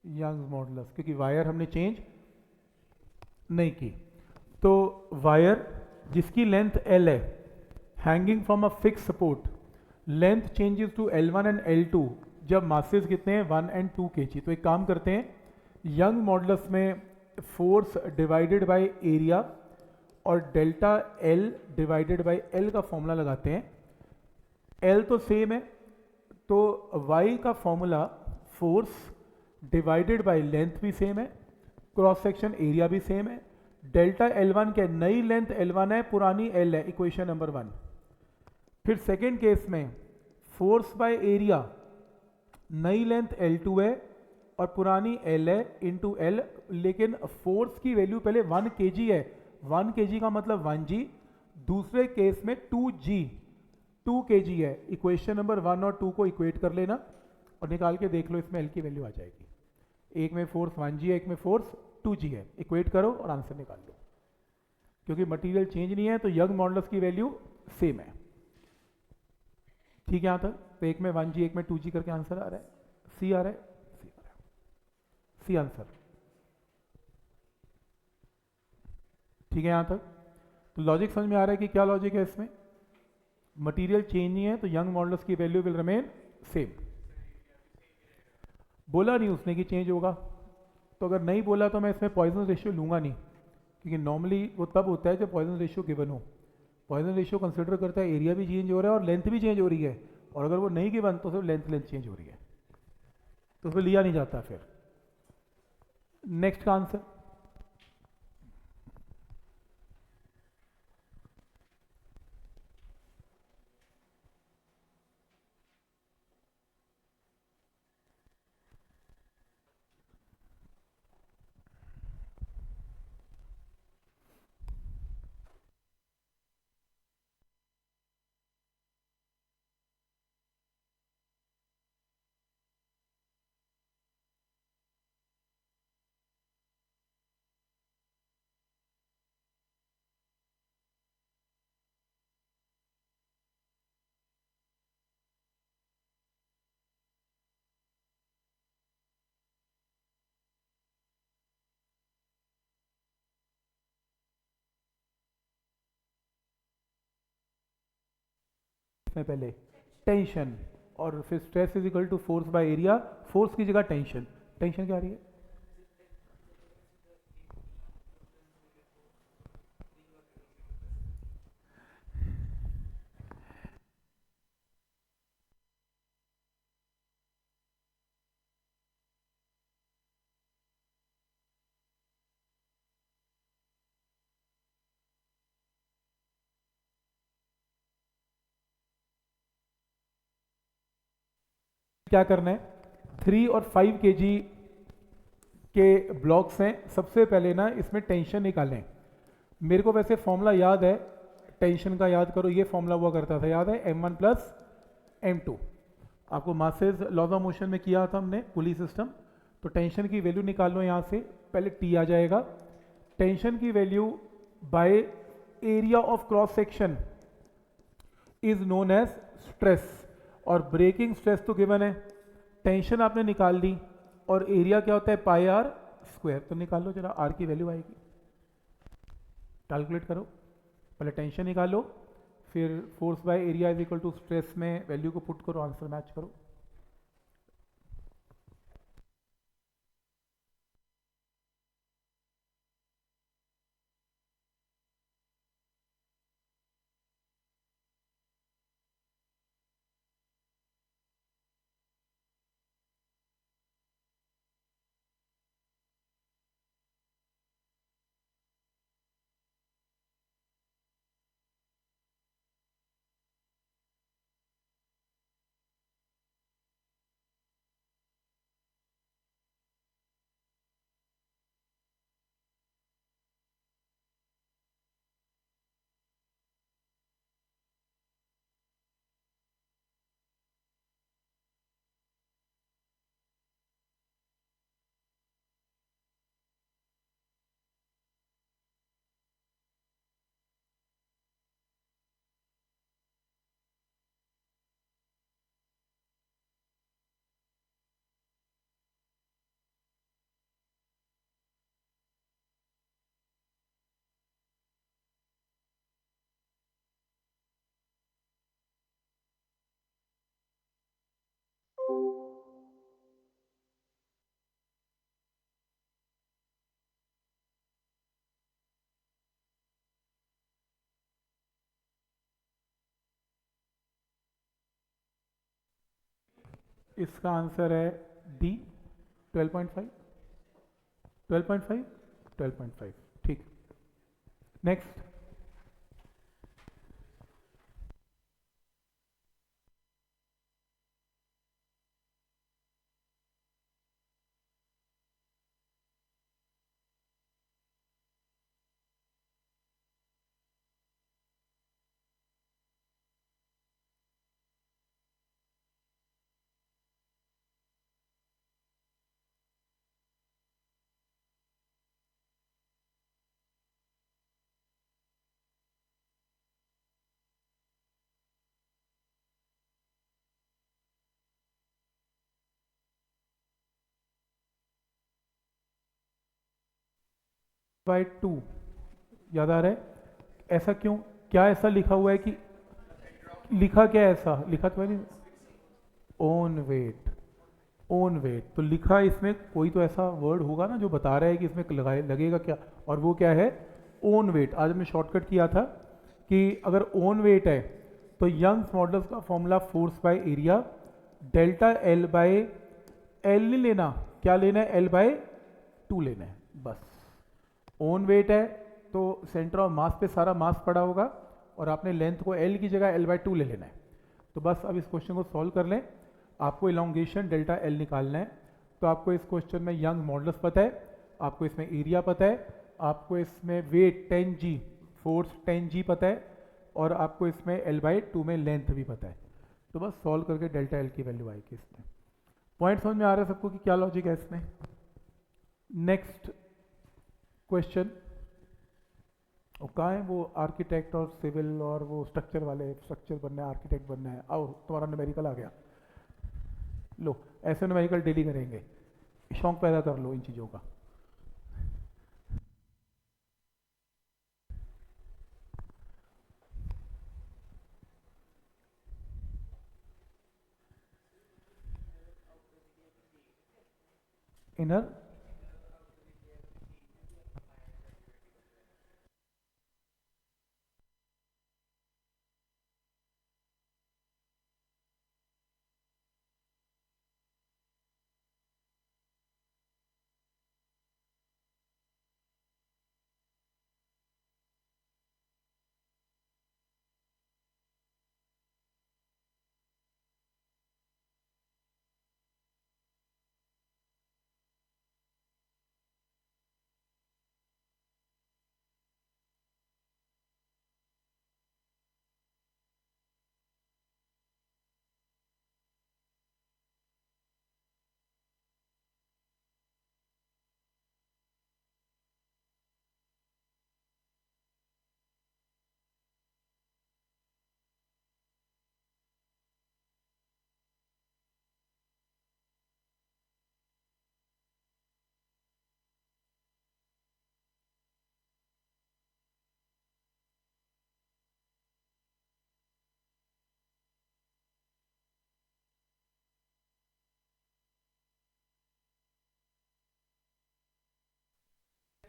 यंग मॉडल्स, क्योंकि वायर हमने चेंज नहीं की। तो वायर जिसकी लेंथ L है, hanging from a fix support, length changes to L1 and L2 जब मासेस कितने हैं 1 एंड 2 kg। तो एक काम करते हैं, यंग मॉडल्स में फोर्स डिवाइडेड बाय एरिया और delta L divided by L का फॉर्मूला लगाते हैं। L तो सेम है, तो Y का formula force divided by length भी सेम है, क्रॉस सेक्शन एरिया भी सेम है। डेल्टा L1 क्या, नई लेंथ L1 है, पुरानी L है, इक्वेशन नंबर 1। फिर सेकेंड केस में फोर्स बाय एरिया, नई लेंथ L2 है और पुरानी L है, इंटू L, लेकिन फोर्स की वैल्यू पहले 1 kg है, 1 kg का मतलब 1g। दूसरे केस में 2 kg है। इक्वेशन नंबर 1 और 2 को इक्वेट कर लेना और निकाल के देख लो, इसमें L की वैल्यू आ जाएगी। एक में फोर्स 1g है, एक में फोर्स 2g है, इक्वेट करो और आंसर निकाल लो। क्योंकि मटेरियल चेंज नहीं है तो यंग मॉडल्स की वैल्यू सेम है। ठीक है यहाँ तक? तो एक में 1g एक में 2g करके आंसर आ रहा है, सी आ रहा है, सी आ रहा है, सी आंसर। ठीक है यहाँ तक? तो लॉजिक समझ में आ रहा है कि क्या लॉजिक है इसमें? मटेरियल चेंज नहीं है तो यंग मॉडल्स की वैल्यू विल रिमेन सेम। बोला नहीं उसने कि चेंज होगा, तो अगर नहीं बोला तो मैं इसमें पॉइजन रेशियो लूंगा नहीं, क्योंकि नॉर्मली वो तब होता है जब पॉइजन रेशियो गिवन हो। पॉइजन रेशियो कंसिडर करता है एरिया भी चेंज हो रहा है और लेंथ भी चेंज हो रही है, और अगर वो नहीं गिवन तो सिर्फ लेंथ चेंज हो रही है, तो उसमें लिया नहीं जाता। फिर नेक्स्ट का आंसर, इसमें पहले टेंशन, और फिर stress is equal to force by area, force की जगह टेंशन, टेंशन क्या आ रही है? क्या करना है, 3 और 5 kg के ब्लॉक्स हैं, सबसे पहले ना इसमें टेंशन निकालें। मेरे को वैसे फॉर्मूला याद है, टेंशन का याद करो, ये फॉर्मूला हुआ करता था, याद है, m1 प्लस m2। आपको मासेस लॉज ऑफ मोशन में किया था हमने पुली सिस्टम। तो टेंशन की वैल्यू निकाल लो यहाँ से, पहले टी आ जाएगा, टेंशन की value by area of cross section is known as stress, और ब्रेकिंग स्ट्रेस तो गिवन है, टेंशन आपने निकाल दी, और एरिया क्या होता है पाई आर स्क्वायर। तो निकाल लो जरा, आर की वैल्यू आएगी, कैलकुलेट करो, पहले टेंशन निकालो, फिर force by area is equal to stress में वैल्यू को पुट करो, आंसर मैच करो। इसका आंसर है डी, 12.5, 12.5, 12.5, ठीक। नेक्स्ट, बाय 2 याद आ रहा है, ऐसा क्यों, क्या ऐसा लिखा हुआ है कि, लिखा क्या है ऐसा, लिखा तो है नहीं, ओन वेट, ओन वेट, तो लिखा इसमें कोई तो ऐसा वर्ड होगा ना जो बता रहा है कि इसमें लगेगा क्या, और वो क्या है, ओन वेट। आज हमने शॉर्टकट किया था कि अगर ओन वेट है तो यंग्स मॉडल्स का formula force by area delta L by L नहीं लेना, क्या लेना है, एल बाय 2 लेना है बस। ओन वेट है तो सेंटर ऑफ मास पे सारा मास पड़ा होगा, और आपने लेंथ को एल की जगह एल बाय 2 ले लेना है। तो बस अब इस क्वेश्चन को सॉल्व कर लें, आपको इलोंगेशन डेल्टा एल निकालना है। तो आपको इस क्वेश्चन में यंग मॉडल्स पता है, आपको इसमें एरिया पता है, आपको इसमें वेट 10g, फोर्स 10g पता है, और आपको इसमें एल बाई 2 में लेंथ भी पता है। तो बस सॉल्व करके डेल्टा एल की वैल्यू आएगी इसमें। पॉइंट समझ में आ रहा है सबको कि क्या लॉजिक है इसमें? नेक्स्ट क्वेश्चन, और कहाँ है वो आर्किटेक्ट और सिविल और वो स्ट्रक्चर वाले, स्ट्रक्चर बनना है, आर्किटेक्ट बनना है, आओ तुम्हारा न्यूमेरिकल आ गया, लो ऐसे न्यूमेरिकल डेली करेंगे, शौक पैदा कर लो इन चीज़ों का। इनर,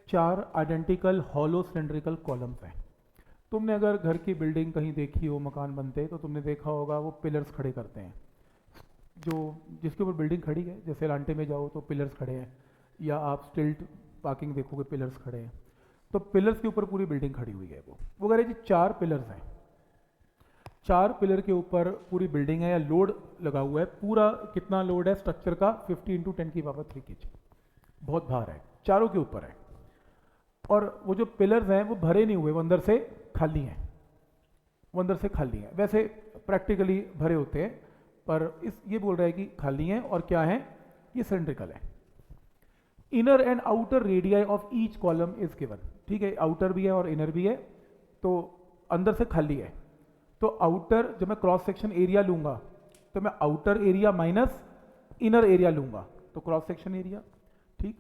चार आइडेंटिकल हॉलो सिलेंड्रिकल कॉलम्स हैं। तुमने अगर घर की बिल्डिंग कहीं देखी हो, मकान बनते तो तुमने देखा होगा वो पिलर्स खड़े करते हैं, जो जिसके ऊपर बिल्डिंग खड़ी है। जैसे लांटे में जाओ तो पिलर्स खड़े हैं, या आप स्टिल्ट पार्किंग देखोगे पिलर्स खड़े हैं। तो पिलर्स के ऊपर पूरी बिल्डिंग खड़ी हुई है। वो कह रहे जी चार पिलर्स हैं, चार पिलर के ऊपर पूरी बिल्डिंग है, या लोड लगा हुआ है। पूरा कितना लोड है स्ट्रक्चर का? 50 × 10³ kg, बहुत भार है, चारों के ऊपर है। और वो जो पिलर्स हैं वो भरे नहीं हुए, वो अंदर से खाली हैं, वो अंदर से खाली हैं। वैसे प्रैक्टिकली भरे होते हैं, पर ये बोल रहा है कि खाली हैं। और क्या है? ये सिलेंड्रिकल है। Inner and outer radii of each column is given. ठीक है, आउटर भी है और इनर भी है, तो अंदर से खाली है। तो आउटर, जब मैं क्रॉस सेक्शन एरिया लूंगा तो मैं outer area minus inner area लूंगा, तो क्रॉस सेक्शन एरिया। ठीक।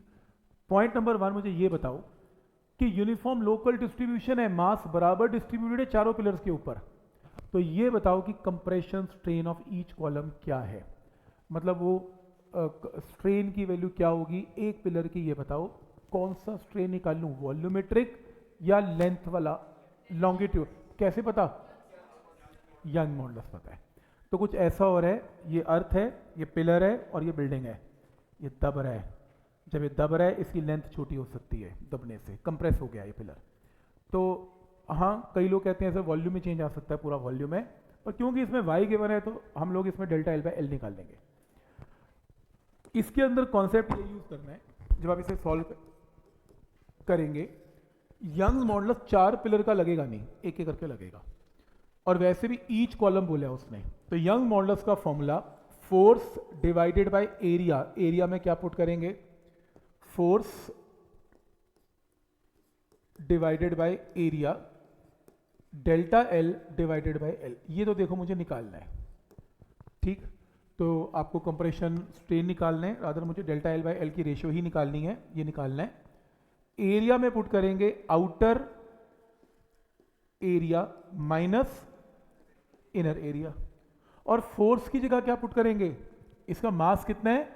पॉइंट नंबर 1 मुझे ये बताओ कि यूनिफॉर्म लोकल डिस्ट्रीब्यूशन है, मास बराबर डिस्ट्रीब्यूटेड है चारों पिलर्स के ऊपर। तो ये बताओ कि compression strain of each column क्या है, मतलब वो स्ट्रेन की वैल्यू क्या होगी एक पिलर की। ये बताओ कौन सा स्ट्रेन निकाल लूँ, वॉल्यूमेट्रिक या लेंथ वाला, लॉन्गिट्यूड? कैसे पता? यंग मॉडुलस पता है। तो कुछ ऐसा और है, ये अर्थ है, ये पिलर है और ये बिल्डिंग है, ये दब रहा है। जब ये दब रहा है इसकी लेंथ छोटी हो सकती है, दबने से कंप्रेस हो गया ये पिलर। तो हाँ, कई लोग कहते हैं सर वॉल्यूम में चेंज आ सकता है, पूरा वॉल्यूम है, पर क्योंकि इसमें वाई गिवन है तो हम लोग इसमें डेल्टा L/L निकाल लेंगे। इसके अंदर कॉन्सेप्ट ये यूज करना है जब आप इसे सॉल्व करेंगे। यंग मॉडुलस चार पिलर का लगेगा नहीं, एक एक करके लगेगा। और वैसे भी ईच कॉलम बोला है उसने, तो यंग मॉडुलस का formula force divided by area. Area में क्या पुट करेंगे? Force divided by area delta L divided by L। ये तो देखो मुझे निकालना है। ठीक, तो आपको कंप्रेशन स्ट्रेन निकालना है, रादर मुझे डेल्टा L/L की रेशियो ही निकालनी है, ये निकालना है। एरिया में पुट करेंगे outer area minus inner area. और फोर्स की जगह क्या पुट करेंगे? इसका मास कितना है?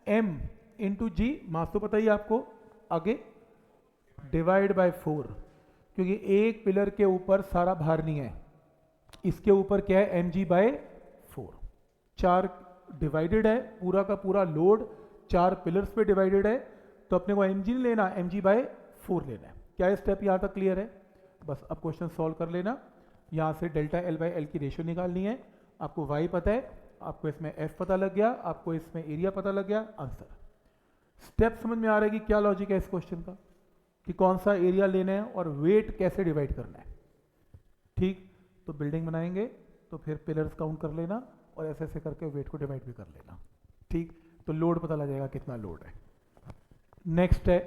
m × g, मास तो पता ही आपको। आगे डिवाइड बाय 4, क्योंकि एक पिलर के ऊपर सारा भार नहीं है, इसके ऊपर क्या है? mg/4। चार डिवाइडेड है, पूरा का पूरा लोड चार पिलर्स पे डिवाइडेड है, तो अपने को mg नहीं लेना, mg/4 लेना है। क्या स्टेप यहाँ तक क्लियर है? बस अब क्वेश्चन सॉल्व कर लेना। यहाँ से डेल्टा L/L की रेशियो निकालनी है। आपको y पता है, आपको इसमें f पता लग गया, आपको इसमें एरिया पता लग गया, आंसर। स्टेप समझ में आ रहा है कि क्या लॉजिक है इस क्वेश्चन का, कि कौन सा एरिया लेना है और वेट कैसे डिवाइड करना है। ठीक, तो बिल्डिंग बनाएंगे तो फिर पिलर्स काउंट कर लेना और ऐसे ऐसे करके वेट को डिवाइड भी कर लेना। ठीक, तो लोड पता लगेगा कितना लोड है। नेक्स्ट है,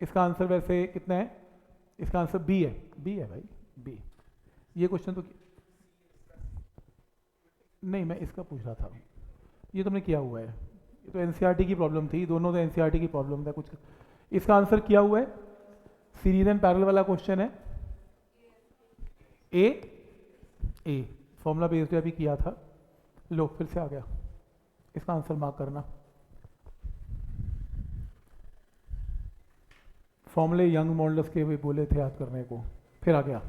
इसका आंसर वैसे कितना है? इसका आंसर बी है, बी है भाई, बी। ये क्वेश्चन तो नहीं, मैं इसका पूछ रहा था, ये तुमने किया हुआ है, ये तो एनसीईआरटी की प्रॉब्लम थी, दोनों तो एनसीईआरटी की प्रॉब्लम था कुछ। इसका आंसर किया हुआ है, सीरीज एंड पैरेलल वाला क्वेश्चन है। ए फॉर्मूला बेस्ड अभी किया था, लो फिर से आ गया। इसका आंसर मार्क करना। फॉर्मूले यंग मॉडल्स के भी बोले थे याद करने को, फिर आ गया।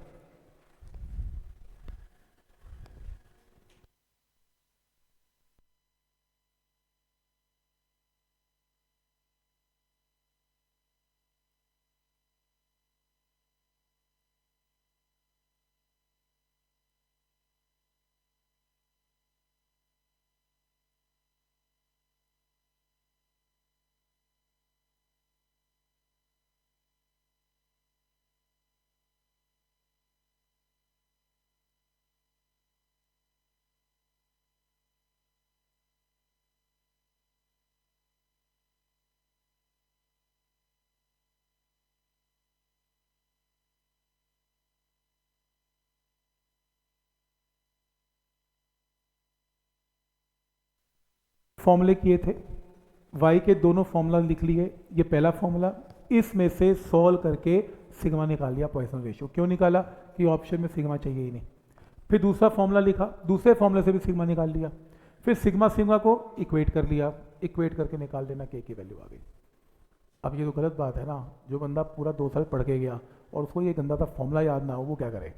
फॉर्मूले किए थे, y के दोनों फॉर्मूला लिख लिए। ये पहला फॉर्मूला, इसमें से सॉल्व करके सिग्मा निकाल लिया पॉइसन रेशियो। क्यों निकाला? कि ऑप्शन में सिग्मा चाहिए ही नहीं। फिर दूसरा फॉर्मूला लिखा, दूसरे फॉर्मूले से भी सिग्मा निकाल लिया। फिर सिग्मा सिग्मा को इक्वेट कर लिया, इक्वेट करके निकाल देना के की वैल्यू आ गई। अब ये तो गलत बात है ना, जो बंदा पूरा 2 साल पढ़ के गया और उसको ये गंदा सा फॉर्मूला याद ना हो, वो क्या करे?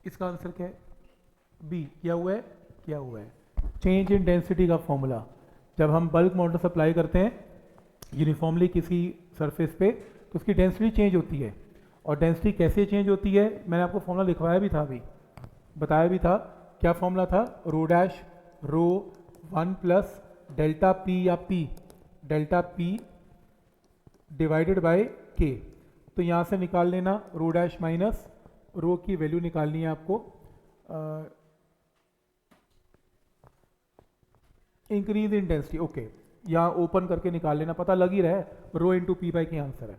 इसका आंसर क्या है? बी। किया हुआ है, किया हुआ है। चेंज इन डेंसिटी का फॉर्मूला, जब हम बल्क मॉडल सप्लाई करते हैं यूनिफॉर्मली किसी सरफेस पे, तो उसकी डेंसिटी चेंज होती है। और डेंसिटी कैसे चेंज होती है, मैंने आपको फॉर्मूला लिखवाया भी था, अभी बताया भी था। क्या फॉर्मूला था? रो डैश रो 1 प्लस डेल्टा पी या P, delta P divided by के। तो यहाँ से निकाल लेना रो डैश माइनस रो की वैल्यू निकालनी है आपको, इंक्रीज इन डेंसिटी। ओके, यहाँ ओपन करके निकाल लेना, पता लग ही रहा है, रो इंटू पी बाई के आंसर है।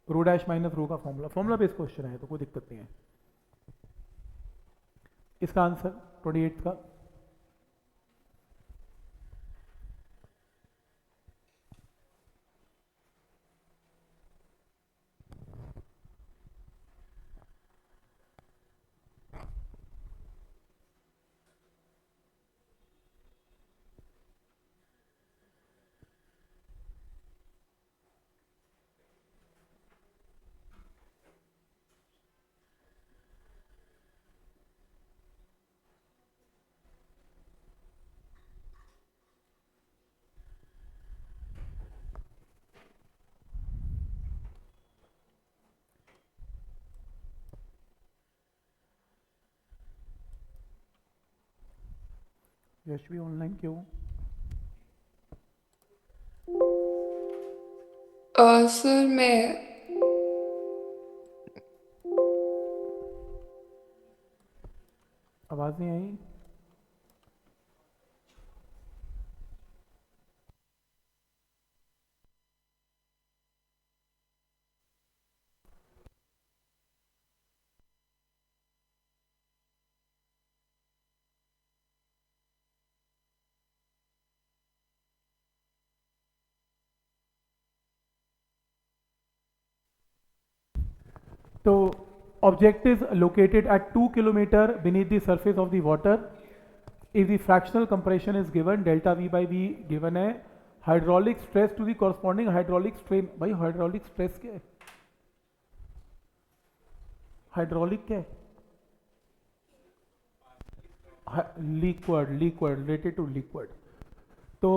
रो डैश माइनस रो का फॉर्मूला, फॉर्मूला बेस्ड क्वेश्चन है तो कोई दिक्कत नहीं है। इसका आंसर 28 का। यशवी ऑनलाइन क्यों? सर मैं आवाज नहीं आई। तो object is located at 2 kilometer beneath the surface of the water. If the fractional compression is given, delta V by V given है, hydraulic stress to the corresponding hydraulic strain। भाई hydraulic stress क्या है? hydraulic क्या है? Liquid, liquid related to liquid. तो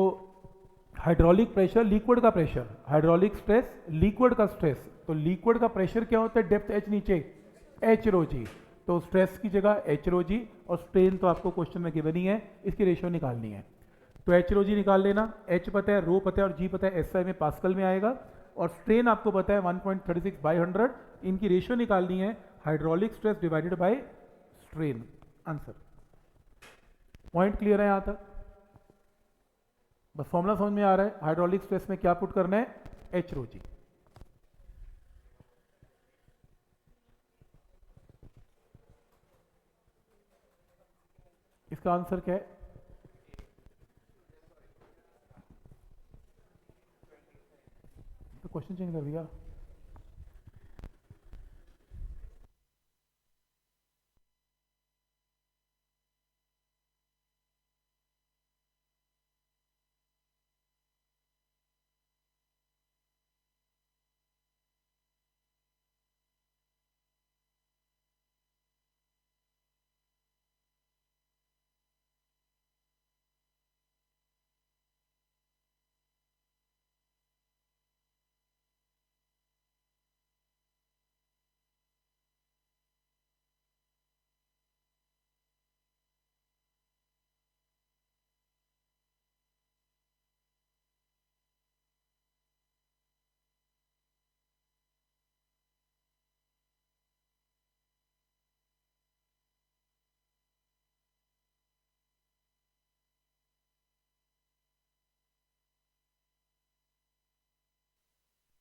hydraulic pressure liquid का pressure, hydraulic stress liquid का stress. तो लिक्विड का प्रेशर क्या होता है? डेप्थ एच नीचे, एच रो जी। तो स्ट्रेस की जगह एच रो जी, और स्ट्रेन तो आपको क्वेश्चन में गिवन ही है, इसकी रेशियो निकालनी है। तो एच रो जी निकाल लेना, एच पता है, रो पता है, और जी पता है, एस आई में पास्कल में आएगा। और स्ट्रेन आपको पता है 1.36/100, इनकी रेशियो निकालनी है, hydraulic stress divided by strain. Answer. Point clear है यहाँ तक? बस फॉर्मूला समझ में आ रहा है, हाइड्रोलिक स्ट्रेस में क्या पुट करना है? एच रो जी। इसका आंसर क्या है? तो क्वेश्चन चेंज कर दिया।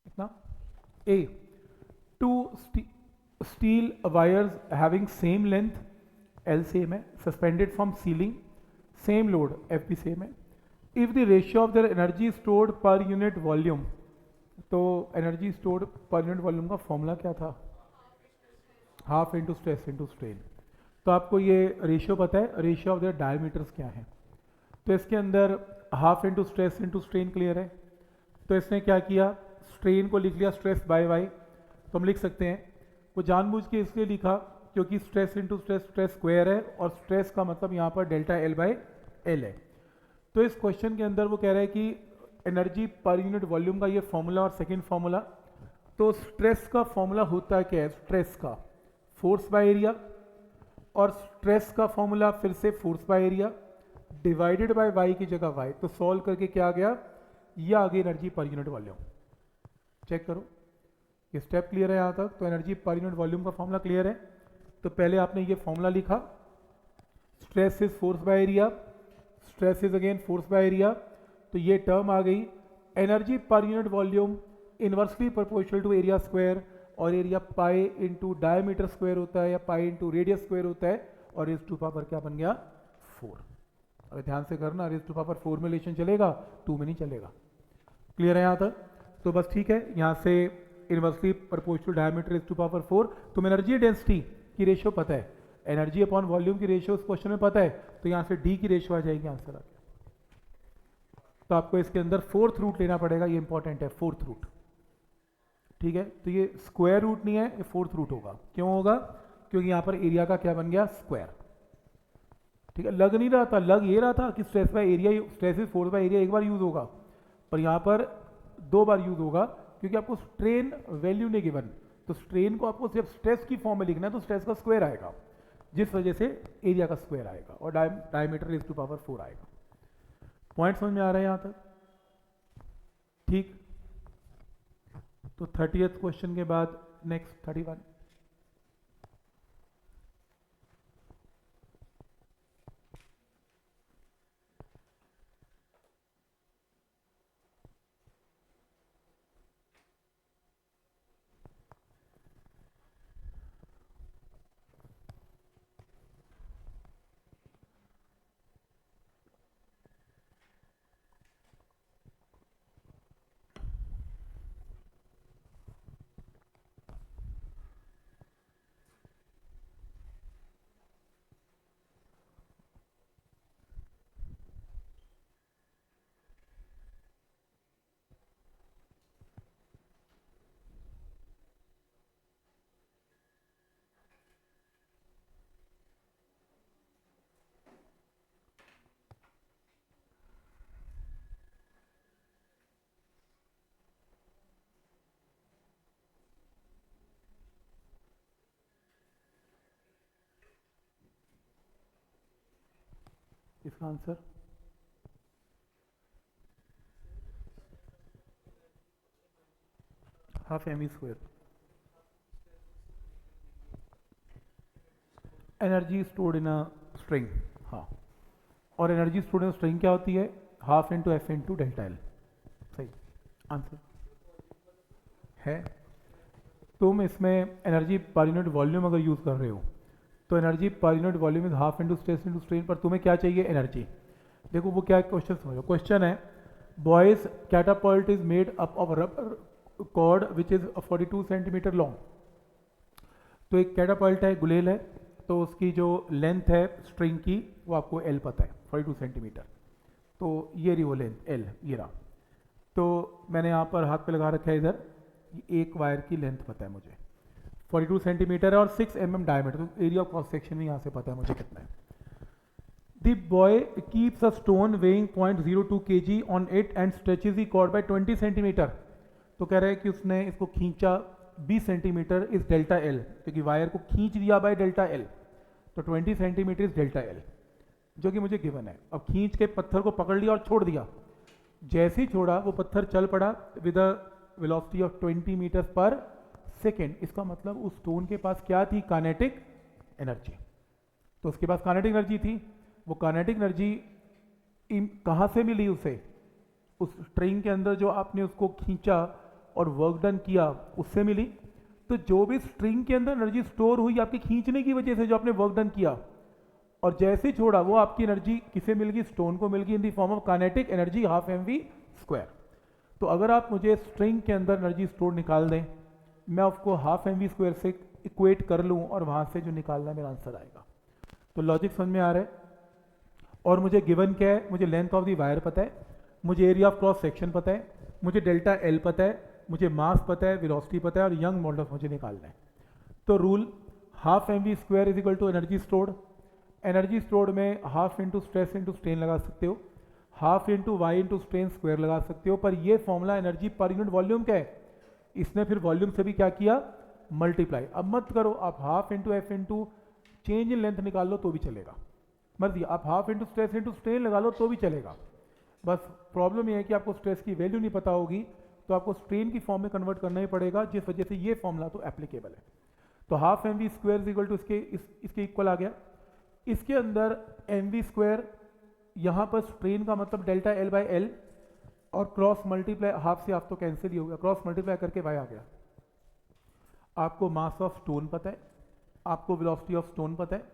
कितना? A, two steel wires having same length, L same है, suspended from ceiling, same load, F भी सेम है। If the ratio of their energy stored per unit volume, तो energy stored per unit volume का formula क्या था? Half into stress into strain. तो आपको ये रेशियो पता है, रेशियो ऑफ देयर डायमीटर्स क्या है। तो इसके अंदर half into stress into strain clear है। तो इसने क्या किया, स्ट्रेन को लिख लिया स्ट्रेस बाय वाई। तो हम लिख सकते हैं, वो जानबूझ के इसलिए लिखा क्योंकि stress into stress stress square है, और स्ट्रेस का मतलब यहाँ पर डेल्टा एल बाय एल है। तो इस क्वेश्चन के अंदर वो कह रहा है कि एनर्जी पर यूनिट वॉल्यूम का ये फॉर्मूला और सेकेंड फॉर्मूला। तो स्ट्रेस का फॉर्मूला होता है क्या है, स्ट्रेस का फोर्स बाय एरिया, और स्ट्रेस का फॉर्मूला फिर से force by area divided by Y की जगह वाई। तो सॉल्व करके क्या आ गया, ये आ गई energy per unit volume. Check करो, ये स्टेप क्लियर है यहाँ तक। तो एनर्जी पर यूनिट वॉल्यूम का फॉर्मूला क्लियर है। तो पहले आपने ये फॉर्मूला लिखा, stress is force by area, stress is again force by area. तो ये टर्म आ गई, energy per unit volume inversely proportional to area square, और area pi into diameter square होता है या पाई इंटू रेडियस स्क्वायर होता है, और रेज़ टू पावर क्या बन गया, 4। अगर ध्यान से करना, रेज़ टू पावर 4 में रिलेशन चलेगा, 2 में नहीं चलेगा। क्लियर है यहाँ तक? तो बस ठीक है, यहाँ से inversely proportional diameter raise to power 4। तुम एनर्जी डेंसिटी की रेशियो पता है, एनर्जी अपॉन वॉल्यूम की रेशियो उस क्वेश्चन में पता है, तो यहाँ से डी की रेशियो आ जाएगी आंसर आगे। तो आपको इसके अंदर फोर्थ रूट लेना पड़ेगा, ये इंपॉर्टेंट है, फोर्थ रूट। ठीक है, तो ये स्क्वायर रूट नहीं है, ये फोर्थ रूट होगा। क्यों होगा? क्योंकि यहाँ पर एरिया का क्या बन गया, स्क्वायर। ठीक है, लग नहीं रहा था, लग ये रहा था कि stress by area, stress is force by area एक बार यूज होगा, पर यहाँ पर 2 बार यूज होगा, क्योंकि आपको स्ट्रेन वैल्यू नहीं गिवन। तो स्ट्रेन को आपको सिर्फ स्ट्रेस की फॉर्म में लिखना है, तो स्ट्रेस का स्क्वायर आएगा, जिस वजह से एरिया का स्क्वायर आएगा, और डायमीटर रेज़ टू पावर 4 आएगा। पॉइंट समझ में आ रहा है यहाँ तक? ठीक। तो 30th क्वेश्चन के बाद नेक्स्ट 31। इसका answer half M square. Energy stored in a string, हाँ, और एनर्जी स्टोर्ड इन स्ट्रिंग क्या होती है, half into F into delta L. सही आंसर है। तुम इसमें एनर्जी पर यूनिट वॉल्यूम अगर यूज कर रहे हो, तो energy per unit volume is half into stress into strain, पर तुम्हें क्या चाहिए, एनर्जी। देखो वो क्या क्वेश्चन समझो, क्वेश्चन है, boy's catapult is made up of rubber cord which is 42 centimetre long, तो एक कैटापल्ट है, गुलेल है, तो उसकी जो लेंथ है स्ट्रिंग की वो आपको एल पता है 42 सेंटीमीटर, तो ये रही वो लेंथ एल, ये रहा। तो मैंने यहाँ पर हाथ पे लगा रखा है इधर, एक वायर की लेंथ पता है मुझे 42 सेंटीमीटर है और 6 mm डायमीटर, तो एरिया ऑफ क्रॉस सेक्शन भी यहाँ से पता है मुझे कितना है। The boy keeps a stone weighing 0.02 kg on it and stretches the cord by 20 centimetre. तो कह रहा है कि उसने इसको खींचा 20 सेंटीमीटर इज डेल्टा एल, क्योंकि वायर को खींच दिया बाय डेल्टा एल, तो 20 सेंटीमीटर इज डेल्टा एल, जो कि मुझे गिवन है। अब खींच के पत्थर को पकड़ लिया और छोड़ दिया, जैसे ही छोड़ा वो पत्थर चल पड़ा with a velocity of 20 metres per second. इसका मतलब उस स्टोन के पास क्या थी? Kinetic energy. तो उसके पास काइनेटिक एनर्जी थी, वो काइनेटिक एनर्जी कहाँ से मिली उसे? उस स्ट्रिंग के अंदर जो आपने उसको खींचा और वर्क डन किया उससे मिली। तो जो भी स्ट्रिंग के अंदर एनर्जी स्टोर हुई आपके खींचने की वजह से, जो आपने वर्क डन किया, और जैसे छोड़ा वो आपकी एनर्जी किसे मिल गई? स्टोन को मिल गई in the form of kinetic energy half mv²। तो अगर आप मुझे स्ट्रिंग के अंदर एनर्जी स्टोर निकाल दें, मैं उसको हाफ mv² से इक्वेट कर लूँ और वहाँ से जो निकालना है मेरा आंसर आएगा। तो लॉजिक समझ में आ रहा है? और मुझे गिवन क्या है? मुझे लेंथ ऑफ द वायर पता है, मुझे एरिया ऑफ क्रॉस सेक्शन पता है, मुझे डेल्टा एल पता है, मुझे मास पता है, वेलोसिटी पता है, और यंग मॉडुलस मुझे निकालना है। तो rule half mv² is equal to energy stored. Energy stored में half into stress into strain लगा सकते हो, half into Y into strain square लगा सकते हो, पर ये formula energy per unit volume का है, इसने फिर वॉल्यूम से भी क्या किया? मल्टीप्लाई। अब मत करो, आप half into F into change in length निकाल लो तो भी चलेगा, मर्जी। आप half into stress into strain लगा लो तो भी चलेगा। बस प्रॉब्लम ये है कि आपको स्ट्रेस की वैल्यू नहीं पता होगी, तो आपको स्ट्रेन की फॉर्म में कन्वर्ट करना ही पड़ेगा, जिस वजह से ये फॉर्मूला तो एप्लीकेबल है। तो हाफ mv² इक्वल टू इसके इक्वल आ गया। इसके अंदर mv², यहाँ पर स्ट्रेन का मतलब डेल्टा एल बाई एल, और क्रॉस मल्टीप्लाई, हाफ से हाफ तो कैंसिल ही हो गया, क्रॉस मल्टीप्लाई करके वाई आ गया। आपको मास ऑफ स्टोन पता है, आपको वेलोसिटी ऑफ स्टोन पता है,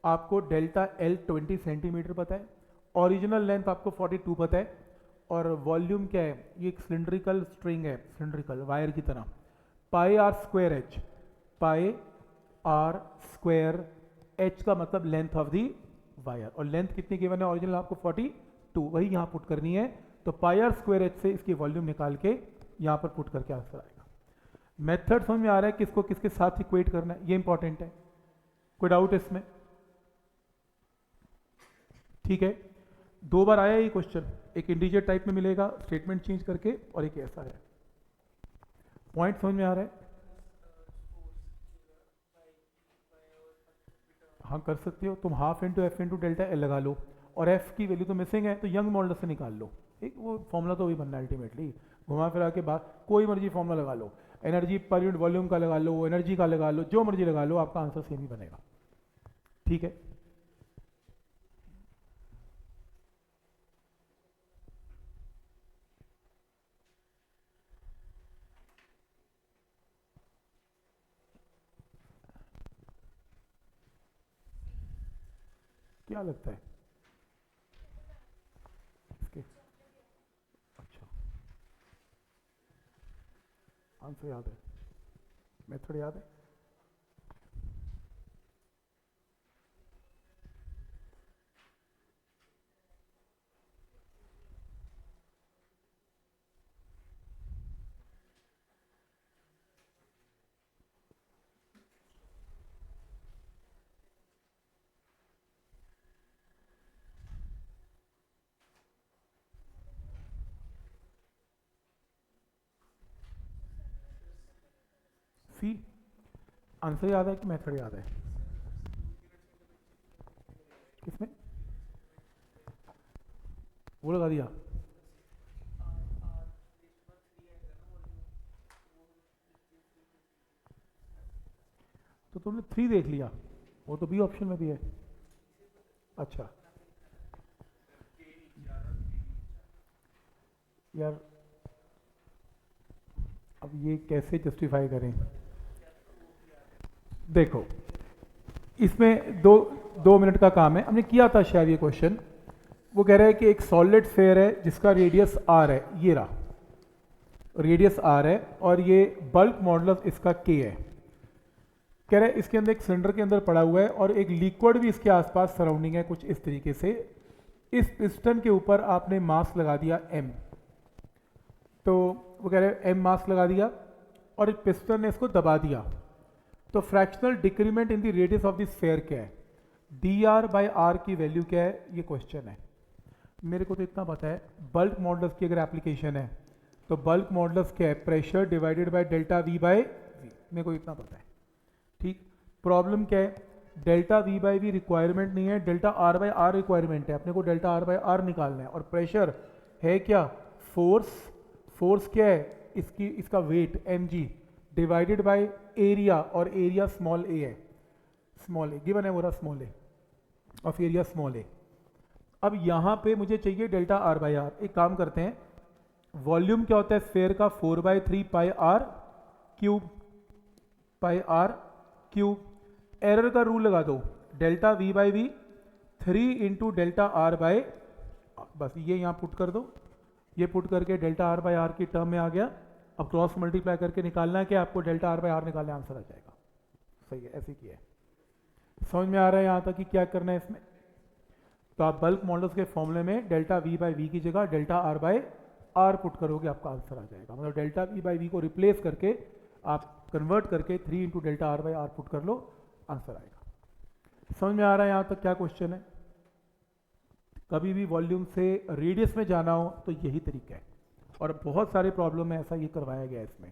आपको डेल्टा एल 20 सेंटीमीटर पता है, ओरिजिनल लेंथ आपको 42 पता है, और वॉल्यूम क्या है? ये एक सिलिंड्रिकल स्ट्रिंग है, सिलिंड्रिकल वायर की तरह। Pi R square H, pi R square H का मतलब लेंथ ऑफ दी वायर, और लेंथ कितनी गिवन है? ओरिजिनल आपको 42, वही यहाँ पुट करनी है। तो पाई आर स्क्वायर एच से इसकी वॉल्यूम निकाल के यहाँ पर पुट करके आंसर आएगा। मेथड समझ में आ रहा है किसको किसके साथ इक्वेट करना है? ये इंपॉर्टेंट है। कोई डाउट इसमें? ठीक है, 2 बार आया ये क्वेश्चन, एक इंटीजर टाइप में मिलेगा स्टेटमेंट चेंज करके, और एक ऐसा है। पॉइंट समझ में आ रहा है? हाँ कर सकते हो तुम, half into F into delta L लगा लो, और एफ की वैल्यू तो मिसिंग है तो यंग मॉडुलस से निकाल लो। एक वो फॉर्मूला तो वही बनना है अल्टीमेटली, घुमा फिरा के बाद कोई मर्जी फॉर्मूला लगा लो, एनर्जी पर यूनिट वॉल्यूम का लगा लो, एनर्जी का लगा लो, जो मर्जी लगा लो, आपका आंसर सेम ही बनेगा। ठीक है, क्या लगता है इसके? अच्छा, आंसर याद है, मेथड याद है? सी, आंसर याद है कि मेथड याद है? किसमें वो लगा दिया? तो तुमने 3 देख लिया, वो तो बी ऑप्शन में भी है। अच्छा यार, अब ये कैसे जस्टिफाई करें? देखो, इसमें दो मिनट का काम है, हमने किया था शायद ये क्वेश्चन। वो कह रहा है कि एक सॉलिड स्फीयर है जिसका रेडियस आर है, ये रहा रेडियस आर है और ये बल्क मॉडुलस इसका के है। कह रहे हैं इसके अंदर एक सिलेंडर के अंदर पड़ा हुआ है और एक लिक्विड भी इसके आसपास सराउंडिंग है कुछ इस तरीके से। इस पिस्टन के ऊपर आपने मास लगा दिया m, तो वो कह रहे हैं m मास लगा दिया और एक पिस्टन ने इसको दबा दिया। तो fractional decrement in the radius of the sphere क्या है, dr/r की वैल्यू क्या है, ये क्वेश्चन है। मेरे को तो इतना पता है बल्क मॉडुलस की अगर एप्लीकेशन है तो बल्क मॉडुलस क्या है, pressure divided by delta v by v, मेरे को इतना पता है। ठीक, प्रॉब्लम क्या है, delta v by v requirement नहीं है, delta r by r requirement है। अपने को डेल्टा r बाई आर निकालना है और प्रेशर है क्या, फोर्स। फोर्स क्या है इसकी, इसका weight mg divided by area, और एरिया स्मॉल a है, स्मॉल a गिवन है वो रहा, small a of area small a। अब यहाँ पे मुझे चाहिए डेल्टा r बाई आर। एक काम करते हैं, वॉल्यूम क्या होता है स्फीयर का, 4/3 pi R cube, pi R cube. Error का रूल लगा दो, delta v by V 3 into delta are by, बस ये यहाँ पुट कर दो, ये पुट करके डेल्टा आर बाई आर की टर्म में आ गया। अब क्रॉस मल्टीप्लाई करके निकालना है कि आपको डेल्टा आर बाई आर निकालने आंसर आ जाएगा। सही है, ऐसे किया है। समझ में आ रहा है यहाँ तक कि क्या करना है इसमें। तो आप बल्क मॉडल्स के फॉर्मूले में डेल्टा v बाई वी की जगह delta are by r put करोगे, आपका आंसर आ जाएगा। मतलब डेल्टा v बाई वी को रिप्लेस करके आप कन्वर्ट करके 3 into delta are by r put कर लो, आंसर आएगा। समझ में आ रहा है यहाँ तक क्या क्वेश्चन है। कभी भी वॉल्यूम से रेडियस में जाना हो तो यही तरीका है, और बहुत सारे प्रॉब्लम में ऐसा ये करवाया गया है इसमें।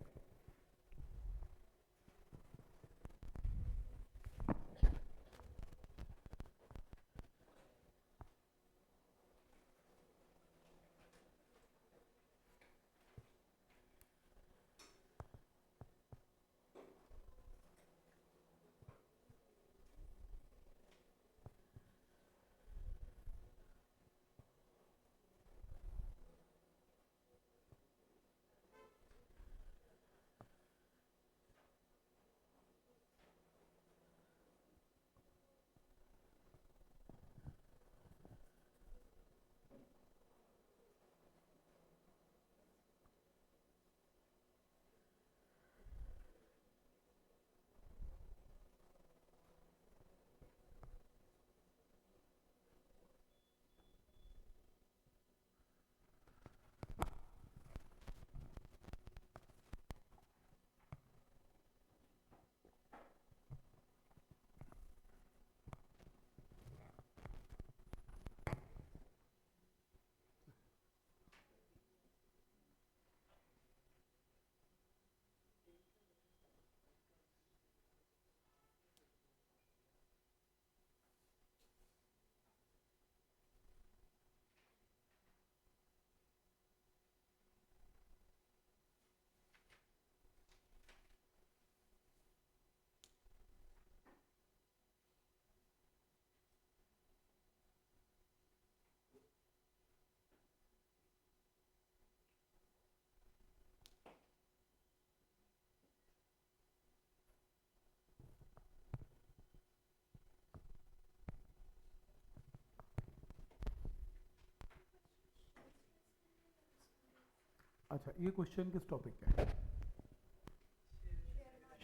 अच्छा, ये क्वेश्चन किस टॉपिक का है,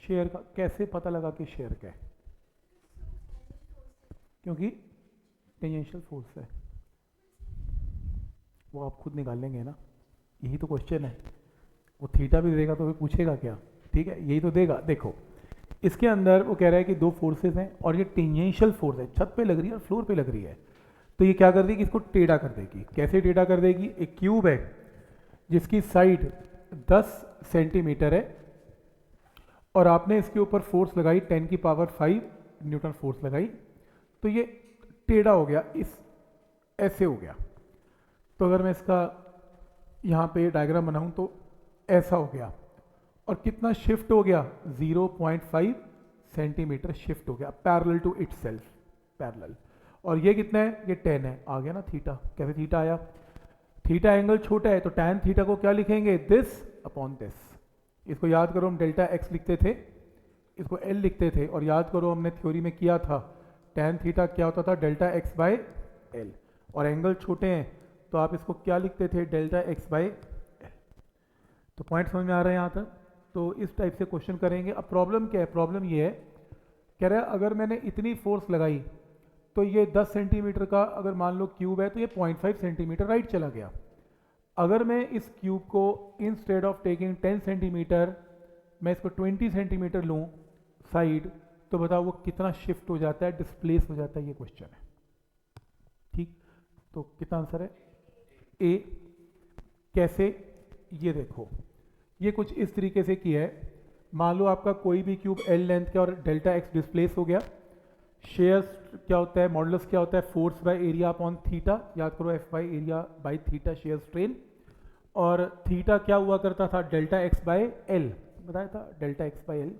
शेयर का। कैसे पता लगा कि शेयर का है, क्योंकि टेंजेंशियल फोर्स है, वो आप खुद निकाल लेंगे ना, यही तो क्वेश्चन है। वो थीटा भी देगा तो फिर पूछेगा क्या, ठीक है, यही तो देगा। देखो इसके अंदर वो कह रहा है कि दो फोर्सेस हैं और ये टेंजेंशियल फोर्स है, छत पे लग रही है और फ्लोर पे लग रही है। तो ये क्या कर देगी, इसको टेढ़ा कर देगी। कैसे टेढ़ा कर देगी, एक क्यूब है जिसकी साइड 10 सेंटीमीटर है और आपने इसके ऊपर फोर्स लगाई 10 की पावर 5 न्यूटन फोर्स लगाई, तो ये टेढ़ा हो गया, इस ऐसे हो गया। तो अगर मैं इसका यहाँ पे डायग्राम बनाऊँ तो ऐसा हो गया, और कितना शिफ्ट हो गया, 0.5 सेंटीमीटर शिफ्ट हो गया, पैरेलल टू इटसेल्फ, पैरेलल। और ये कितना है, ये 10 है, आ गया ना थीटा। कैसे थीटा आया, थीटा एंगल छोटा है तो टैन थीटा को क्या लिखेंगे, दिस अपॉन दिस। इसको याद करो, हम डेल्टा एक्स लिखते थे, इसको एल लिखते थे, और याद करो हमने थ्योरी में किया था टैन थीटा क्या होता था, डेल्टा एक्स बाय एल। और एंगल छोटे हैं तो आप इसको क्या लिखते थे, डेल्टा एक्स बाय एल। तो पॉइंट समझ में आ रहे हैं यहाँ तक? तो इस टाइप से क्वेश्चन करेंगे। अब प्रॉब्लम क्या है? प्रॉब्लम ये है, कह रहा है अगर मैंने इतनी फोर्स लगाई तो ये 10 सेंटीमीटर का अगर मान लो क्यूब है तो ये 0.5 सेंटीमीटर राइट चला गया। अगर मैं इस क्यूब को इंस्टेड ऑफ टेकिंग 10 सेंटीमीटर मैं इसको 20 सेंटीमीटर लूँ साइड, तो बताओ वो कितना शिफ्ट हो जाता है, डिस्प्लेस हो जाता है? ये क्वेश्चन है। ठीक, तो कितना आंसर है? ए। कैसे? ये देखो, ये कुछ इस तरीके से किया है। मान लो आपका कोई भी क्यूब एल लेंथ का और डेल्टा एक्स डिस्प्लेस हो गया। शेयर क्या होता है, मॉडुलस क्या होता है? Force by area upon theta. याद करो, F by area by theta shear strain. और थीटा क्या हुआ करता था? डेल्टा एक्स बाय एल, बताया था delta x by L.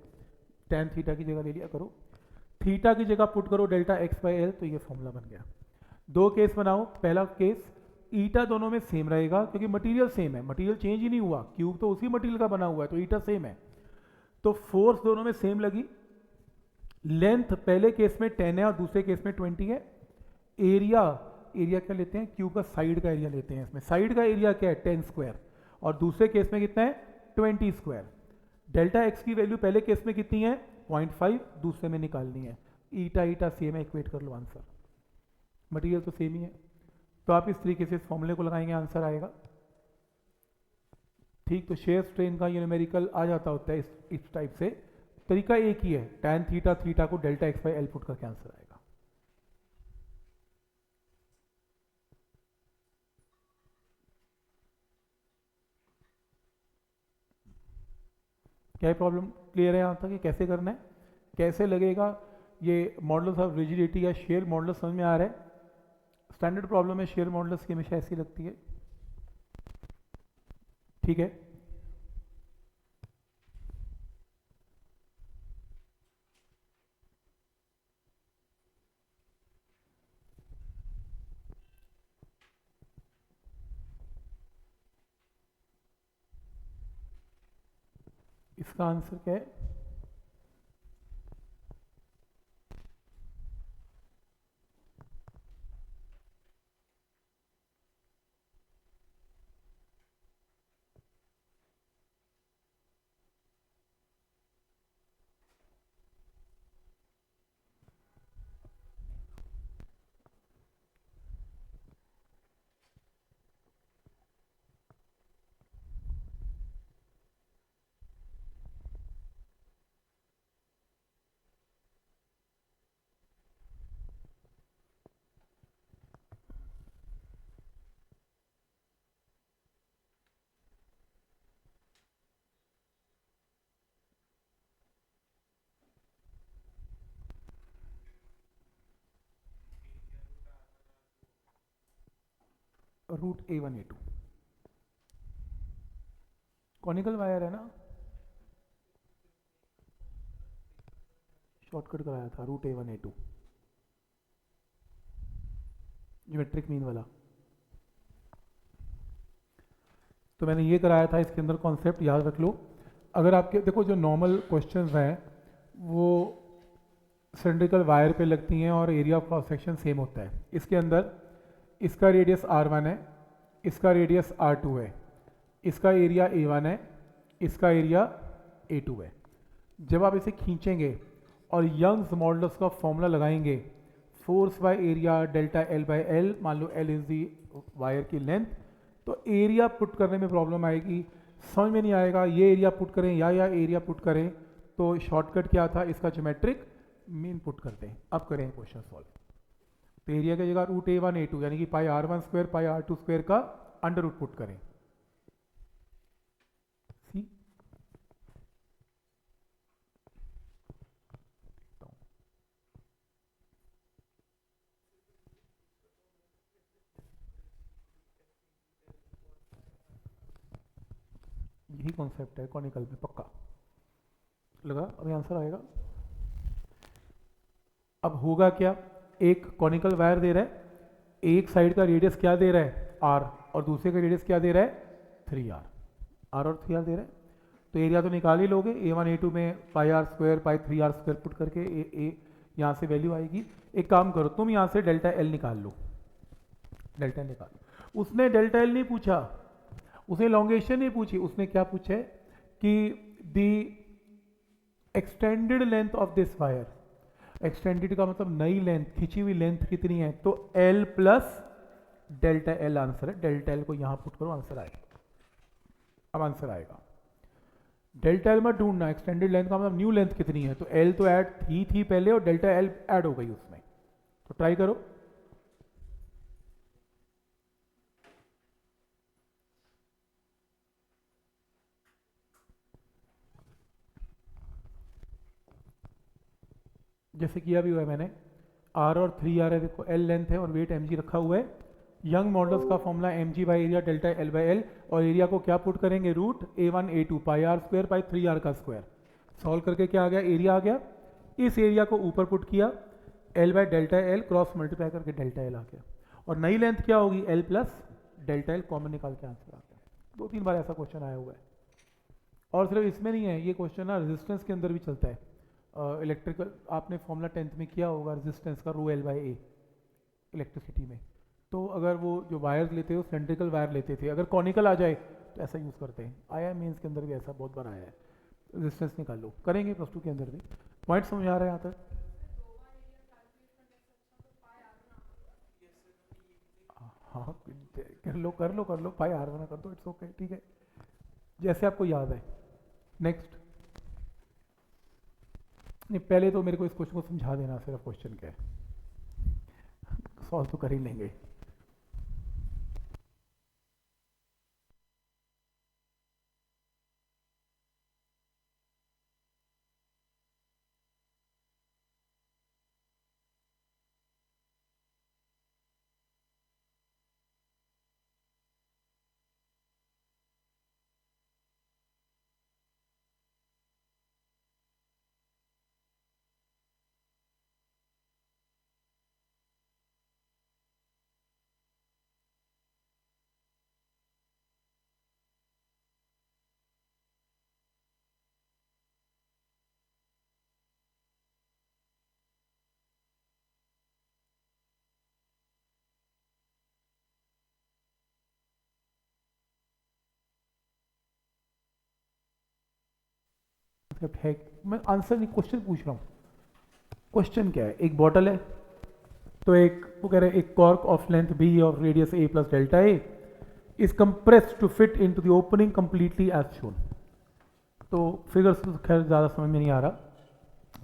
Tan theta की जगह ले लिया करो, थीटा की जगह पुट करो डेल्टा एक्स बाय एल, तो ये फॉर्मूला बन गया। दो केस बनाओ। पहला केस, ईटा दोनों में सेम रहेगा क्योंकि मटेरियल सेम है, मटेरियल चेंज ही नहीं हुआ, क्यूब तो उसी मटेरियल का बना हुआ है, तो ईटा सेम है। तो फोर्स दोनों में सेम लगी। लेंथ पहले केस में 10 है और दूसरे केस में 20 है। एरिया, एरिया क्या लेते हैं? क्यूब का साइड का एरिया लेते हैं। इसमें साइड का एरिया क्या है? 10 स्क्वायर, और दूसरे केस में कितना है? 20 स्क्वायर। डेल्टा एक्स की वैल्यू पहले केस में कितनी है? 0.5, दूसरे में निकालनी है। ईटा ईटा सेम है, इक्वेट कर लो आंसर। मटेरियल तो सेम ही है, तो आप इस तरीके से इस फॉर्मूले को लगाएंगे, आंसर आएगा। ठीक, तो शेयर स्ट्रेन का ये न्यूमेरिकल आ जाता होता है इस टाइप से। तरीका एक ही है, टैन थीटा थीटा को delta x by L put करके आंसर आएगा। क्या प्रॉब्लम क्लियर है यहाँ तक? ये कैसे करना है, कैसे लगेगा? ये मॉडल्स ऑफ रिजिडिटी या शेयर मॉडल समझ में आ रहा है? स्टैंडर्ड प्रॉब्लम है शेयर मॉडल्स की, हमेशा ऐसी लगती है। ठीक है, इसका आंसर क्या है? √A1A2 कॉनिकल वायर है ना, शॉर्टकट कराया था √A1A2 ज्योमेट्रिक मीन वाला। तो मैंने ये कराया था, इसके अंदर कॉन्सेप्ट याद रख लो। अगर आपके देखो जो नॉर्मल क्वेश्चंस हैं वो सिलेंड्रिकल वायर पे लगती हैं और area of cross section same होता है। इसके अंदर इसका रेडियस R1 है, इसका रेडियस R2 है, इसका एरिया A1 है, इसका एरिया A2 है। जब आप इसे खींचेंगे और यंग्स मॉडुलस का फॉर्मूला लगाएंगे, force by area delta L by L, मान लो एल इज दी वायर की लेंथ, तो एरिया पुट करने में प्रॉब्लम आएगी, समझ में नहीं आएगा ये एरिया पुट करें या एरिया पुट करें। तो शॉर्टकट क्या था? इसका ज्योमेट्रिक मीन पुट करते हैं। अब करें क्वेश्चन सॉल्व। तो एरिया की जगह √A1A2 यानी कि पाई R1 square pi R2 square का अंडर रूट पुट करें। सी यही कॉन्सेप्ट है कॉनिकल में, पक्का लगा। अभी आंसर आएगा। अब होगा क्या? एक कॉनिकल वायर दे रहा है, एक साइड का रेडियस क्या दे रहा है? R, और दूसरे का रेडियस क्या दे रहा है? 3R। R और 3R दे रहा है, तो एरिया तो निकाल ही लोगे। A1A2 में पाई R square pi 3R square put करके ए यहाँ से वैल्यू आएगी। एक काम करो, तुम यहाँ से डेल्टा L निकाल लो, डेल्टा निकालो। उसने डेल्टा L नहीं पूछा, उसने लॉन्गेशन नहीं पूछी, उसने क्या पूछा है कि the extended length of this wire, extended का मतलब नई लेंथ, खिंची हुई लेंथ कितनी है, तो L plus delta L answer है। डेल्टा L को यहां पुट करो, आंसर आएगा। अब आंसर आएगा, डेल्टा L मत ढूंढना, एक्सटेंडेड लेंथ का मतलब न्यू लेंथ कितनी है, तो L तो ऐड थी पहले और डेल्टा L ऐड हो गई उसमें, तो ट्राई करो। जैसे किया भी हुआ है मैंने, R और 3R है, देखो L लेंथ है और वेट mg रखा हुआ है। यंग मॉडल्स का फॉर्मूला mg by area delta L by L, और एरिया को क्या पुट करेंगे, root A1 A2 pi R square by 3R का स्क्वायर। सॉल्व करके क्या आ गया, एरिया आ गया। इस एरिया को ऊपर पुट किया, L by delta L cross multiply करके डेल्टा L आ गया, और नई लेंथ क्या होगी, L plus delta L, common निकाल के आंसर आ गया। 2-3 बार ऐसा क्वेश्चन आया हुआ है। और सिर्फ इसमें नहीं है, ये क्वेश्चन ना रेजिस्टेंस के अंदर भी चलता है। इलेक्ट्रिकल आपने फॉर्मूला 10th में किया होगा, रेजिस्टेंस का रो L बाई ए इलेक्ट्रिसिटी में। तो अगर वो जो वायर्स लेते हो सिलेंड्रिकल वायर लेते थे, अगर कॉनिकल आ जाए तो ऐसा यूज़ करते हैं। आया मेंस के अंदर भी ऐसा बहुत बार आया है। रेजिस्टेंस निकाल लो, करेंगे प्लस 2 के अंदर भी। पॉइंट समझ आ रहा है यहाँ तक? हाँ कर लो पाई आर बना कर दो, इट्स ओके, ठीक है, जैसे आपको याद है। नेक्स्ट, नहीं पहले तो मेरे को इस क्वेश्चन को समझा देना, सिर्फ क्वेश्चन क्या है, सॉल्व तो कर ही लेंगे। मतलब है, मैं आंसर नहीं क्वेश्चन पूछ रहा हूँ। क्वेश्चन क्या है, एक बॉटल है, तो एक वो कह रहे हैं एक कॉर्क ऑफ लेंथ b और radius a plus delta a is compressed to fit into the opening completely as shown. तो फिगर्स तो खैर ज़्यादा समझ में नहीं आ रहा,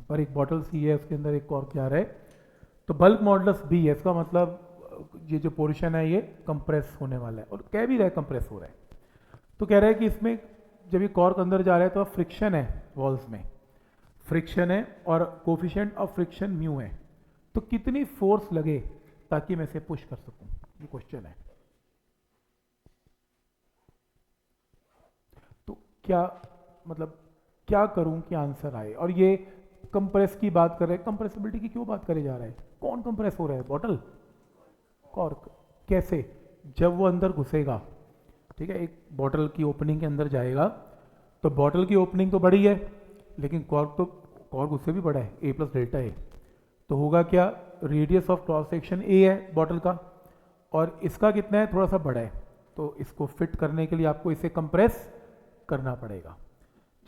पर एक बॉटल सी है, उसके अंदर एक कॉर्क जा रहा है, तो बल्क मॉडुलस b है, इसका मतलब ये जो पोर्शन है ये कंप्रेस होने वाला है, और कह भी रहा है कंप्रेस हो रहा है। तो कह रहा है कि इसमें जब ये कॉर्क अंदर जा रहा है तो फ्रिक्शन है, वॉल्स में फ्रिक्शन है और कोफिशिएंट ऑफ फ्रिक्शन म्यू है, तो कितनी फोर्स लगे ताकि मैं इसे पुश कर सकूं, ये क्वेश्चन है। तो क्या मतलब क्या करूं कि आंसर आए, और ये कंप्रेस की बात कर रहे हैं, कंप्रेसिबिलिटी की क्यों बात करे जा रहा है, कौन कंप्रेस हो रहा है, बॉटल, कॉर्क। कैसे, जब वो अंदर घुसेगा, ठीक है, एक बॉटल की ओपनिंग के अंदर जाएगा, तो बॉटल की ओपनिंग तो बड़ी है, लेकिन कॉर्क उससे भी बड़ा है, a प्लस डेल्टा ए, तो होगा क्या, radius of cross section a है बॉटल का, और इसका कितना है, थोड़ा सा बड़ा है, तो इसको फिट करने के लिए आपको इसे कंप्रेस करना पड़ेगा।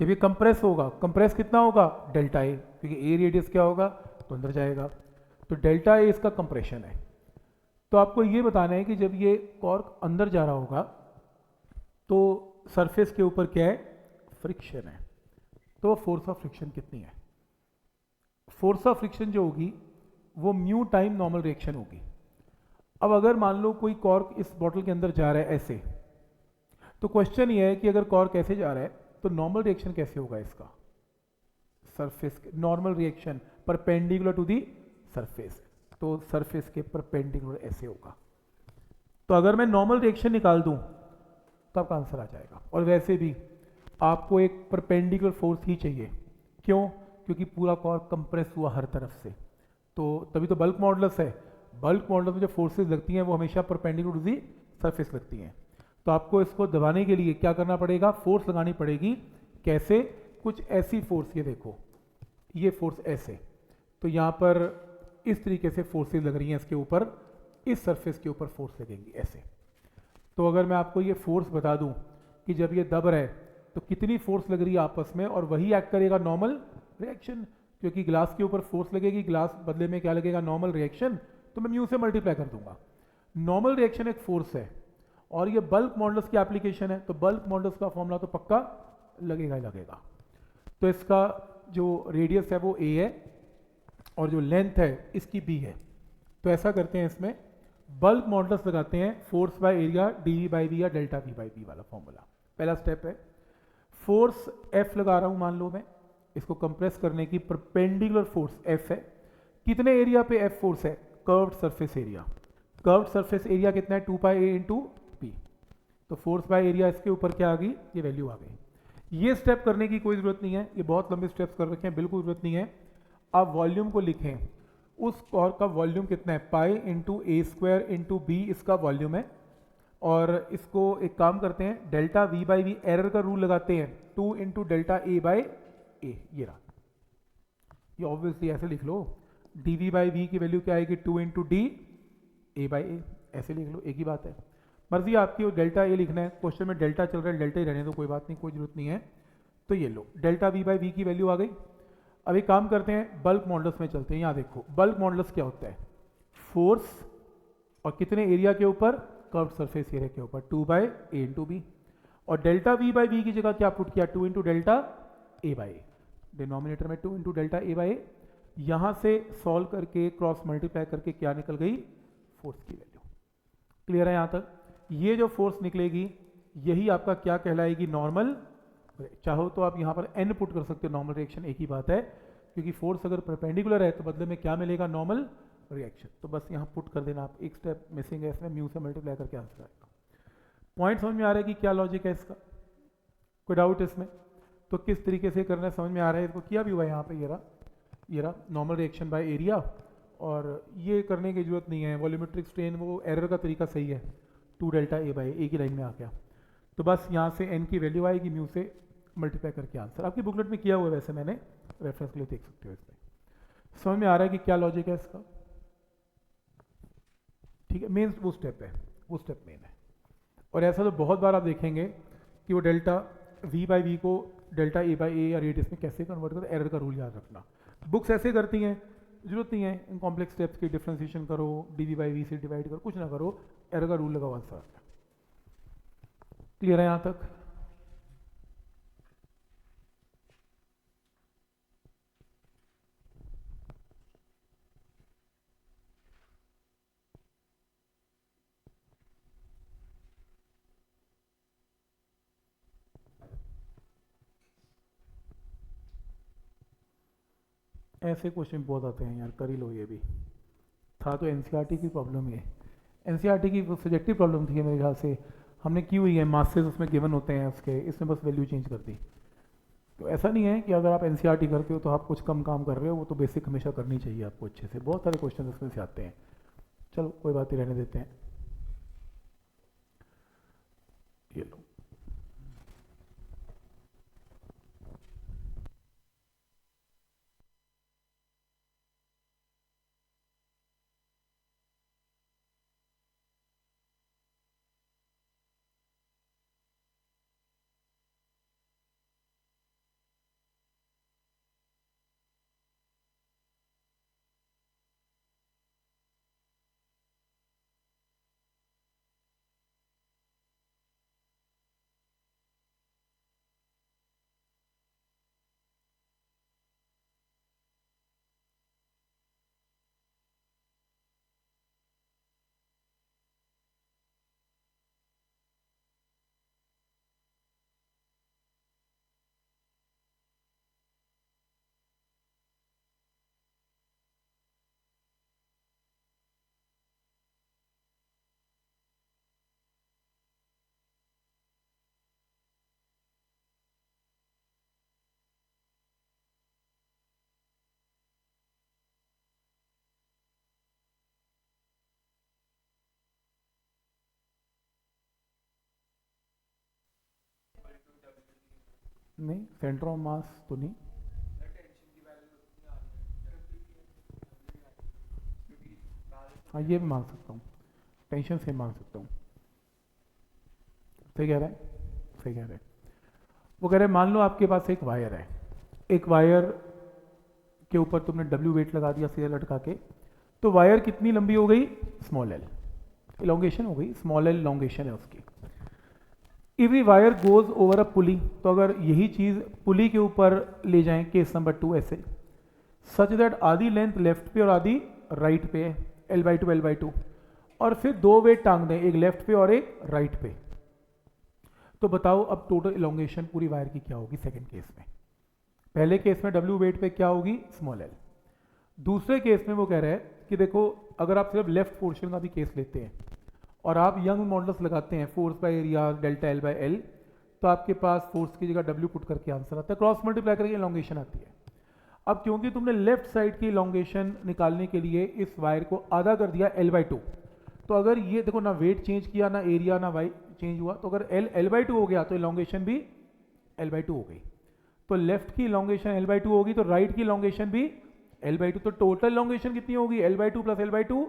जब ये कंप्रेस होगा, कंप्रेस कितना होगा, डेल्टा ए, क्योंकि a रेडियस क्या होगा, तो अंदर जाएगा, तो डेल्टा ए इसका कंप्रेशन है। तो आपको ये बताना है कि जब ये कॉर्क अंदर जा रहा होगा तो सरफेस के ऊपर क्या है, फ्रिक्शन है, तो फोर्स ऑफ फ्रिक्शन कितनी है, फोर्स ऑफ फ्रिक्शन जो होगी वो म्यू टाइम नॉर्मल रिएक्शन होगी। अब अगर मान लो कोई कॉर्क इस बॉटल के अंदर जा रहा है ऐसे, तो क्वेश्चन ये है कि अगर कॉर्क ऐसे जा रहा है तो नॉर्मल रिएक्शन कैसे होगा इसका, surface normal reaction perpendicular to the surface, तो सरफेस के परपेंडिकुलर ऐसे होगा। तो अगर मैं नॉर्मल रिएक्शन निकाल दूं तो आपका आंसर आ जाएगा। और वैसे भी आपको एक परपेंडिकुलर फोर्स ही चाहिए, क्यों, क्योंकि पूरा कॉर्क कंप्रेस हुआ हर तरफ से, तो तभी तो बल्क मॉडुलस है। बल्क मॉडुलस में जो फोर्सेस लगती हैं वो हमेशा परपेंडिकुलर टू दी सरफेस लगती हैं। तो आपको इसको दबाने के लिए क्या करना पड़ेगा, फोर्स लगानी पड़ेगी। कैसे, कुछ ऐसी फोर्स, ये देखो ये फोर्स ऐसे, तो यहाँ पर इस तरीके से फोर्सेस लग रही हैं इसके ऊपर, इस सरफेस के ऊपर फोर्स लगेंगी ऐसे, तो अगर मैं आपको ये फोर्स बता दूं कि जब ये दब रहा है तो कितनी फोर्स लग रही है आपस में, और वही एक्ट करेगा नॉर्मल रिएक्शन, क्योंकि ग्लास के ऊपर फोर्स लगेगी, ग्लास बदले में क्या लगेगा, नॉर्मल रिएक्शन, तो मैं म्यू से मल्टीप्लाई कर दूंगा। नॉर्मल रिएक्शन एक फोर्स है और ये बल्क मॉडल्स की एप्लीकेशन है, तो बल्क मॉडल्स का फॉर्मूला तो पक्का लगेगा ही लगेगा। तो इसका जो रेडियस है वो a है और जो लेंथ है इसकी b है। तो ऐसा करते हैं, इसमें बल्क मॉडल्स लगाते हैं, force by area dv by v या डेल्टा v बाई बी वाला फॉर्मूला। पहला स्टेप है, फोर्स F लगा रहा हूं, मान लो मैं इसको कंप्रेस करने की, परपेंडिकुलर फोर्स F है। कितने एरिया पे F फोर्स है, curved surface area. Curved surface area कितना है, 2 पाई a इंटू पी। तो फोर्स बाय एरिया इसके ऊपर क्या आ गई, ये वैल्यू आ गई। ये स्टेप करने की कोई जरूरत नहीं है, ये बहुत लंबे स्टेप्स कर रखे हैं, बिल्कुल जरूरत नहीं है। आप वॉल्यूम को लिखें, उस कॉर का वॉल्यूम कितना है, pi into a square into b इसका वॉल्यूम है। और इसको एक काम करते हैं, delta we by v error का रूल लगाते हैं, 2 into delta a by a, ये रहा। ये ऑब्वियसली ऐसे लिख लो, डी वी बाई वी की वैल्यू क्या आएगी, 2 into d a by a, ऐसे लिख लो, एक ही बात है। मर्जी आपकी, वो डेल्टा ए लिखना है, क्वेश्चन में डेल्टा चल रहा है, डेल्टा ही रहने दो, कोई बात नहीं, कोई जरूरत नहीं है। तो ये लो, डेल्टा वी बाई वी की वैल्यू आ गई। अब एक काम करते हैं, बल्क मॉडल्स में चलते हैं। यहाँ देखो बल्क मॉडल्स क्या होता है, फोर्स और कितने एरिया के ऊपर, कर्व्ड सरफेस एरिया के ऊपर, 2 बाई ए इंटू बी। और डेल्टा वी बाई वी की जगह क्या पुट किया, 2 into delta a by A, denominator में 2 इंटू डेल्टा ए बाई ए। यहाँ से सॉल्व करके क्रॉस मल्टीप्लाई करके क्या निकल गई, फोर्स की वैल्यू। क्लियर है यहाँ तक। ये जो फोर्स निकलेगी यही आपका क्या कहलाएगी, नॉर्मल। चाहो तो आप यहाँ पर n पुट कर सकते हो, नॉर्मल रिएक्शन एक ही बात है, क्योंकि फोर्स अगर परपेंडिकुलर है तो बदले में क्या मिलेगा, नॉर्मल रिएक्शन। तो बस यहाँ पुट कर देना आप, एक स्टेप मिसिंग है इसमें, म्यू से मल्टीप्लाई करके आंसर आएगा। पॉइंट समझ में आ रहा है कि क्या लॉजिक है इसका, कोई डाउट इसमें? तो किस तरीके से करना है समझ में आ रहा है, इसको किया भी हुआ है यहाँ पे, ये रहा नॉर्मल रिएक्शन बाय एरिया। और ये करने की जरूरत नहीं है, वॉल्यूमेट्रिक स्ट्रेन वो एरर का तरीका सही है, 2 डेल्टा ए बाई ए की लाइन में आ गया। तो बस यहाँ से n की वैल्यू आएगी, म्यू से मल्टीप्लाई करके आंसर। आपकी बुकलेट में किया हुआ है वैसे, मैंने रेफरेंस के लिए देख सकते हो इसमें। समझ में आ रहा है कि क्या लॉजिक है इसका? ठीक है, मेन वो स्टेप है, वो स्टेप मेन है। और ऐसा तो बहुत बार आप देखेंगे कि वो डेल्टा वी बाई वी को डेल्टा ए बाई ए या रेडियस में कैसे कन्वर्ट करते, एरर का रूल याद रखना। बुक्स ऐसे करती हैं, जरूरत नहीं है इन कॉम्प्लेक्स स्टेप्स की, डिफ्रेंसिएशन करो, डी वी बाई वी से डिवाइड करो, कुछ ना करो, एरर का रूल लगाओ, आंसर। क्लियर है यहाँ तक? ऐसे क्वेश्चन बहुत आते हैं यार, कर ही लो। ये भी था तो एनसीईआरटी की प्रॉब्लम, ये एनसीईआरटी की सब्जेक्टिव प्रॉब्लम थी मेरे ख्याल से, हमने की हुई है, मासेस उसमें गिवन होते हैं उसके, इसमें बस वैल्यू चेंज कर दी। तो ऐसा नहीं है कि अगर आप एनसीईआरटी करते हो तो आप कुछ कम काम कर रहे हो, वो तो बेसिक हमेशा करनी चाहिए आपको अच्छे से। बहुत सारे क्वेश्चन उसमें से आते हैं, चलो कोई बात नहीं, रहने देते हैं। ये लो, नहीं सेंटर ऑफ मास तो नहीं, हाँ ये भी मान सकता हूँ, टेंशन से मान सकता हूँ। सही कह रहे हैं, सही कह रहे हैं। वो कह रहे हैं मान लो आपके पास एक वायर है, एक वायर के ऊपर तुमने डब्ल्यू वेट लगा दिया सीधा लटका के, तो वायर कितनी लंबी हो गई, स्मॉल एल, इलोंगेशन हो गई, स्मॉल एल इलोंगेशन है उसकी। If the wire goes over a pulley, तो अगर यही चीज पुली के ऊपर ले जाएं, केस नंबर 2 ऐसे, सच दैट आधी लेंथ लेफ्ट पे और आधी राइट पे है, L/2 L/2, और फिर दो वेट टांग दें, एक लेफ्ट पे और एक राइट पे, तो बताओ अब टोटल इलोंगेशन पूरी वायर की क्या होगी सेकंड केस में। पहले केस में डब्ल्यू वेट पे क्या होगी, स्मॉल एल। दूसरे केस में वो कह रहा है कि देखो अगर आप सिर्फ लेफ्ट पोर्शन का भी केस लेते हैं और आप यंग मॉडल्स लगाते हैं, force by area delta L by L, तो आपके पास फोर्स की जगह डब्ल्यू पुट करके आंसर आता है, क्रॉस मल्टीप्लाई करके इलोंगेशन आती है। अब क्योंकि तुमने लेफ्ट साइड की इलोंगेशन निकालने के लिए इस वायर को आधा कर दिया L/2, तो अगर ये देखो ना वेट चेंज किया ना एरिया ना वाई चेंज हुआ, तो अगर L/2 हो गया तो इलोंगेशन भी L/2 हो गई। तो लेफ्ट की इलोंगेशन L/2 होगी तो राइट की इलोंगेशन भी L/2, तो टोटल इलोंगेशन कितनी होगी, L/2 प्लस L/2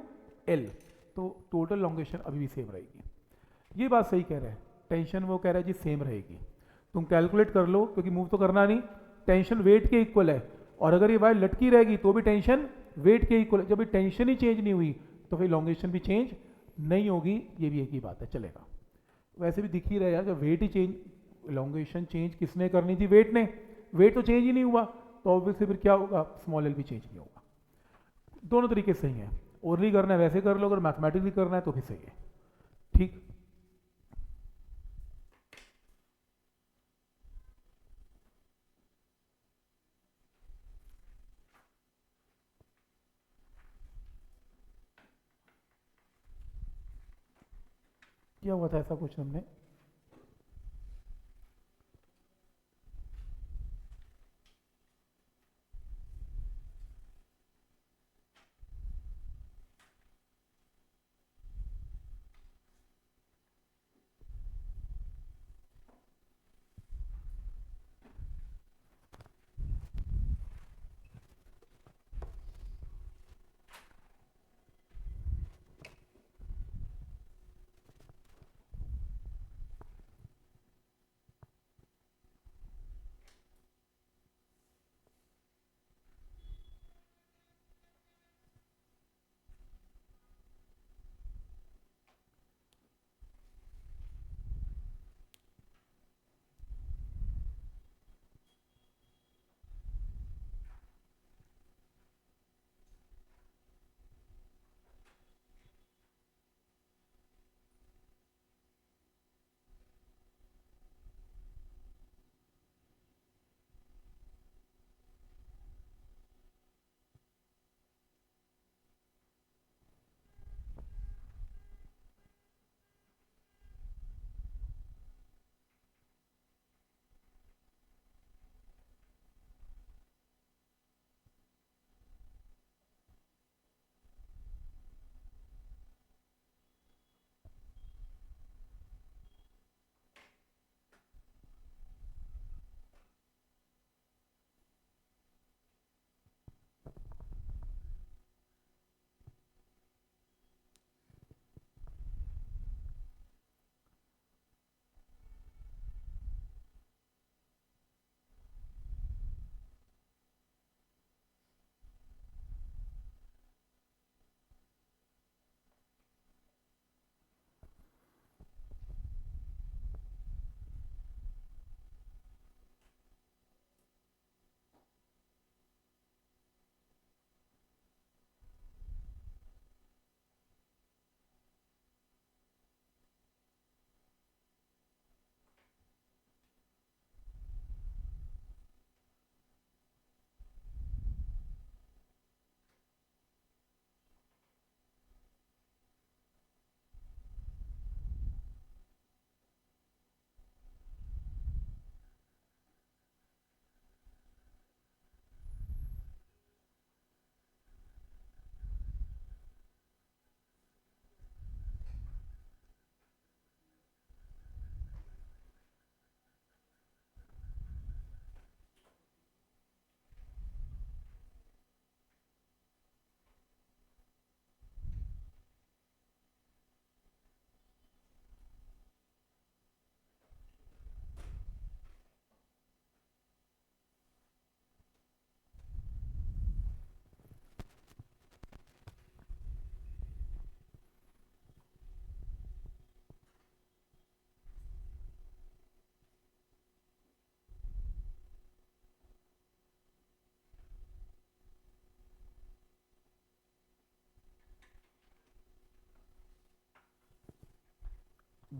L, तो टोटल इलोंगेशन अभी भी सेम रहेगी। ये बात सही कह रहे हैं, टेंशन वो कह रहा है जी सेम रहेगी, तुम कैलकुलेट कर लो क्योंकि मूव तो करना नहीं, टेंशन वेट के इक्वल है, और अगर ये वायर लटकी रहेगी तो भी टेंशन वेट के इक्वल है, जब टेंशन ही चेंज नहीं हुई तो फिर इलोंगेशन भी चेंज नहीं होगी, ये भी एक ही बात है, चलेगा। वैसे भी दिख ही रहा है यार, जब वेट ही चेंज, इलोंगेशन चेंज किसने करनी थी, वेट ने, वेट तो चेंज ही नहीं हुआ, तो ऑब्वियसली फिर क्या होगा, स्मॉल एल भी चेंज नहीं होगा। दोनों तरीके सही हैं, ओरली करना है वैसे कर लो, अगर मैथमेटिकली करना है तो भी सही है, ठीक। क्या हुआ था ऐसा कुछ हमने,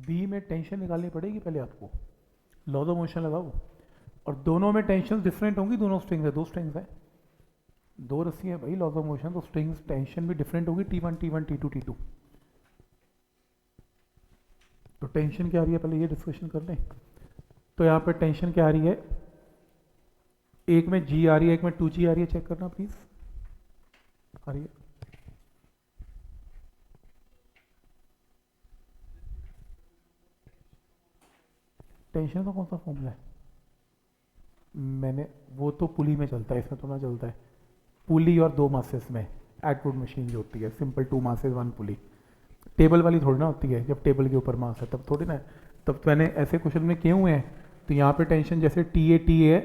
बी में टेंशन निकालनी पड़ेगी पहले आपको, लॉ ऑफ मोशन लगाओ, और दोनों में टेंशन डिफरेंट होंगी, दोनों स्ट्रिंग्स है, दो स्ट्रिंग्स है, दो रस्सी है भाई, लॉ ऑफ मोशन, तो स्ट्रिंग्स टेंशन भी डिफरेंट होगी, T1 T1 T2 T2। तो टेंशन क्या आ रही है पहले ये डिस्कशन कर लें। तो यहाँ पे टेंशन क्या आ रही है, एक में G आ रही है, एक में 2G आ रही है, चेक करना प्लीज, आ रही है। टेंशन का कौन सा फॉर्मूला है, मैंने वो तो पुली में चलता है, इसमें तो ना चलता है, पुली और दो मासेस में एटवुड मशीन जो होती है, सिंपल 2 मासेस 1 पुली, टेबल वाली थोड़ी ना होती है, जब टेबल के ऊपर मास है तब थोड़ी ना है, तब तो मैंने ऐसे क्वेश्चन में किए हुए हैं। तो यहाँ पे टेंशन जैसे TA है,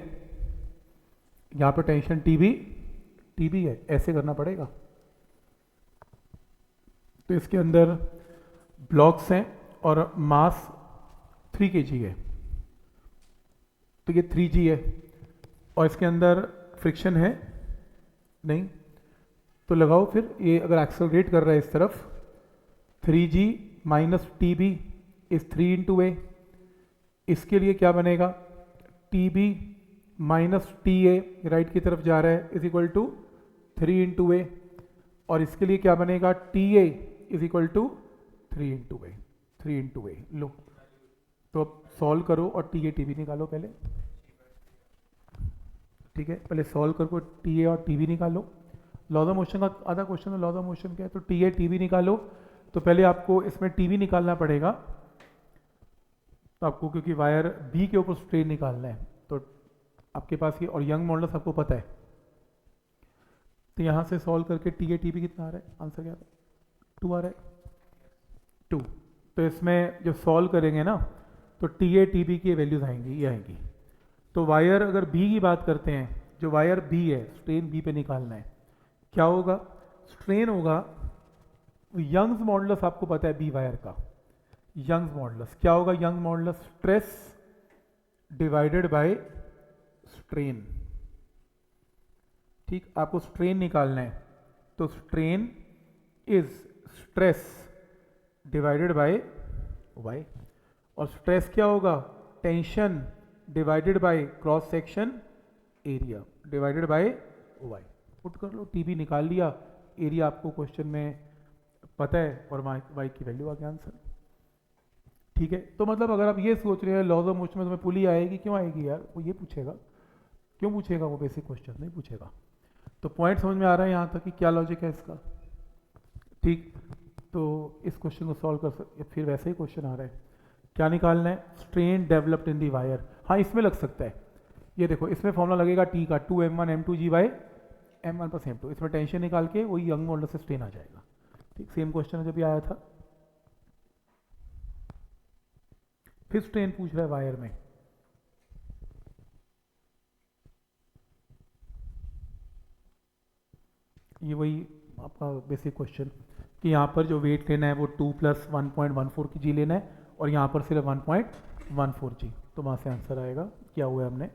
यहाँ पे टेंशन TB है, ऐसे करना पड़ेगा। तो इसके अंदर ब्लॉक्स हैं और मास 3 kg है, तो ये 3G है, और इसके अंदर फ्रिक्शन है नहीं, तो लगाओ फिर, ये अगर एक्सेलरेट कर रहा है इस तरफ, 3G minus TB is 3 into A, इसके लिए क्या बनेगा, TB माइनस TA राइट की तरफ जा रहा है is equal to 3 into A, और इसके लिए क्या बनेगा, TA is equal to 3 into A. लो तो अब सॉल्व करो और TA TB निकालो पहले, ठीक है, पहले सॉल्व करो, TA और TB निकालो। लॉ ऑफ मोशन का आधा क्वेश्चन है, लॉ ऑफ मोशन क्या है, तो TA TB निकालो। तो पहले आपको इसमें TB निकालना पड़ेगा, तो आपको क्योंकि वायर B के ऊपर स्ट्रेन निकालना है, तो आपके पास ये, और यंग मॉडुलस आपको पता है, तो यहाँ से सॉल्व करके TA TB कितना आ रहा है, आंसर क्या आ रहा है, 2 आ रहा है, 2। तो इसमें जब सॉल्व करेंगे ना, तो TA TB की वैल्यूज आएंगी, ये आएंगी। तो वायर अगर B की बात करते हैं, जो वायर B है, स्ट्रेन B पे निकालना है, क्या होगा, स्ट्रेन होगा, यंग्स मॉडुलस आपको पता है B वायर का, यंग्स मॉडुलस क्या होगा, Young modulus stress divided by strain, ठीक, आपको स्ट्रेन निकालना है, तो strain is stress divided by y, और स्ट्रेस क्या होगा, tension divided by cross section area divided by y. Put कर लो, टीबी निकाल लिया, एरिया आपको क्वेश्चन में पता है, और वाई की वैल्यू आ गया आंसर, ठीक है। तो मतलब अगर आप ये सोच रहे हैं लॉज ऑफ मोशन में तुम्हें पुली आएगी, क्यों आएगी यार, वो ये पूछेगा, क्यों पूछेगा, वो बेसिक क्वेश्चन नहीं पूछेगा। तो पॉइंट समझ में आ रहा है यहाँ तक कि क्या लॉजिक है इसका, ठीक। तो इस क्वेश्चन को सॉल्व कर सकते, फिर वैसे ही क्वेश्चन आ रहा है, क्या निकालना है, strain developed in the wire, हाँ इसमें लग सकता है, ये देखो इसमें फॉर्मूला लगेगा टी का, 2m1 m2g by m1 plus m2, इसमें टेंशन निकाल के वही यंग मॉडुलस से स्ट्रेन आ जाएगा, ठीक, सेम क्वेश्चन है जब भी आया था। फिर स्ट्रेन पूछ रहा है वायर में, ये वही आपका बेसिक क्वेश्चन कि यहाँ पर जो वेट लेना है वो 2 + 1.14 की जी लेना है, और यहाँ पर सिर्फ 1.14 जी, तो वहाँ से आंसर आएगा क्या हुआ है हमने।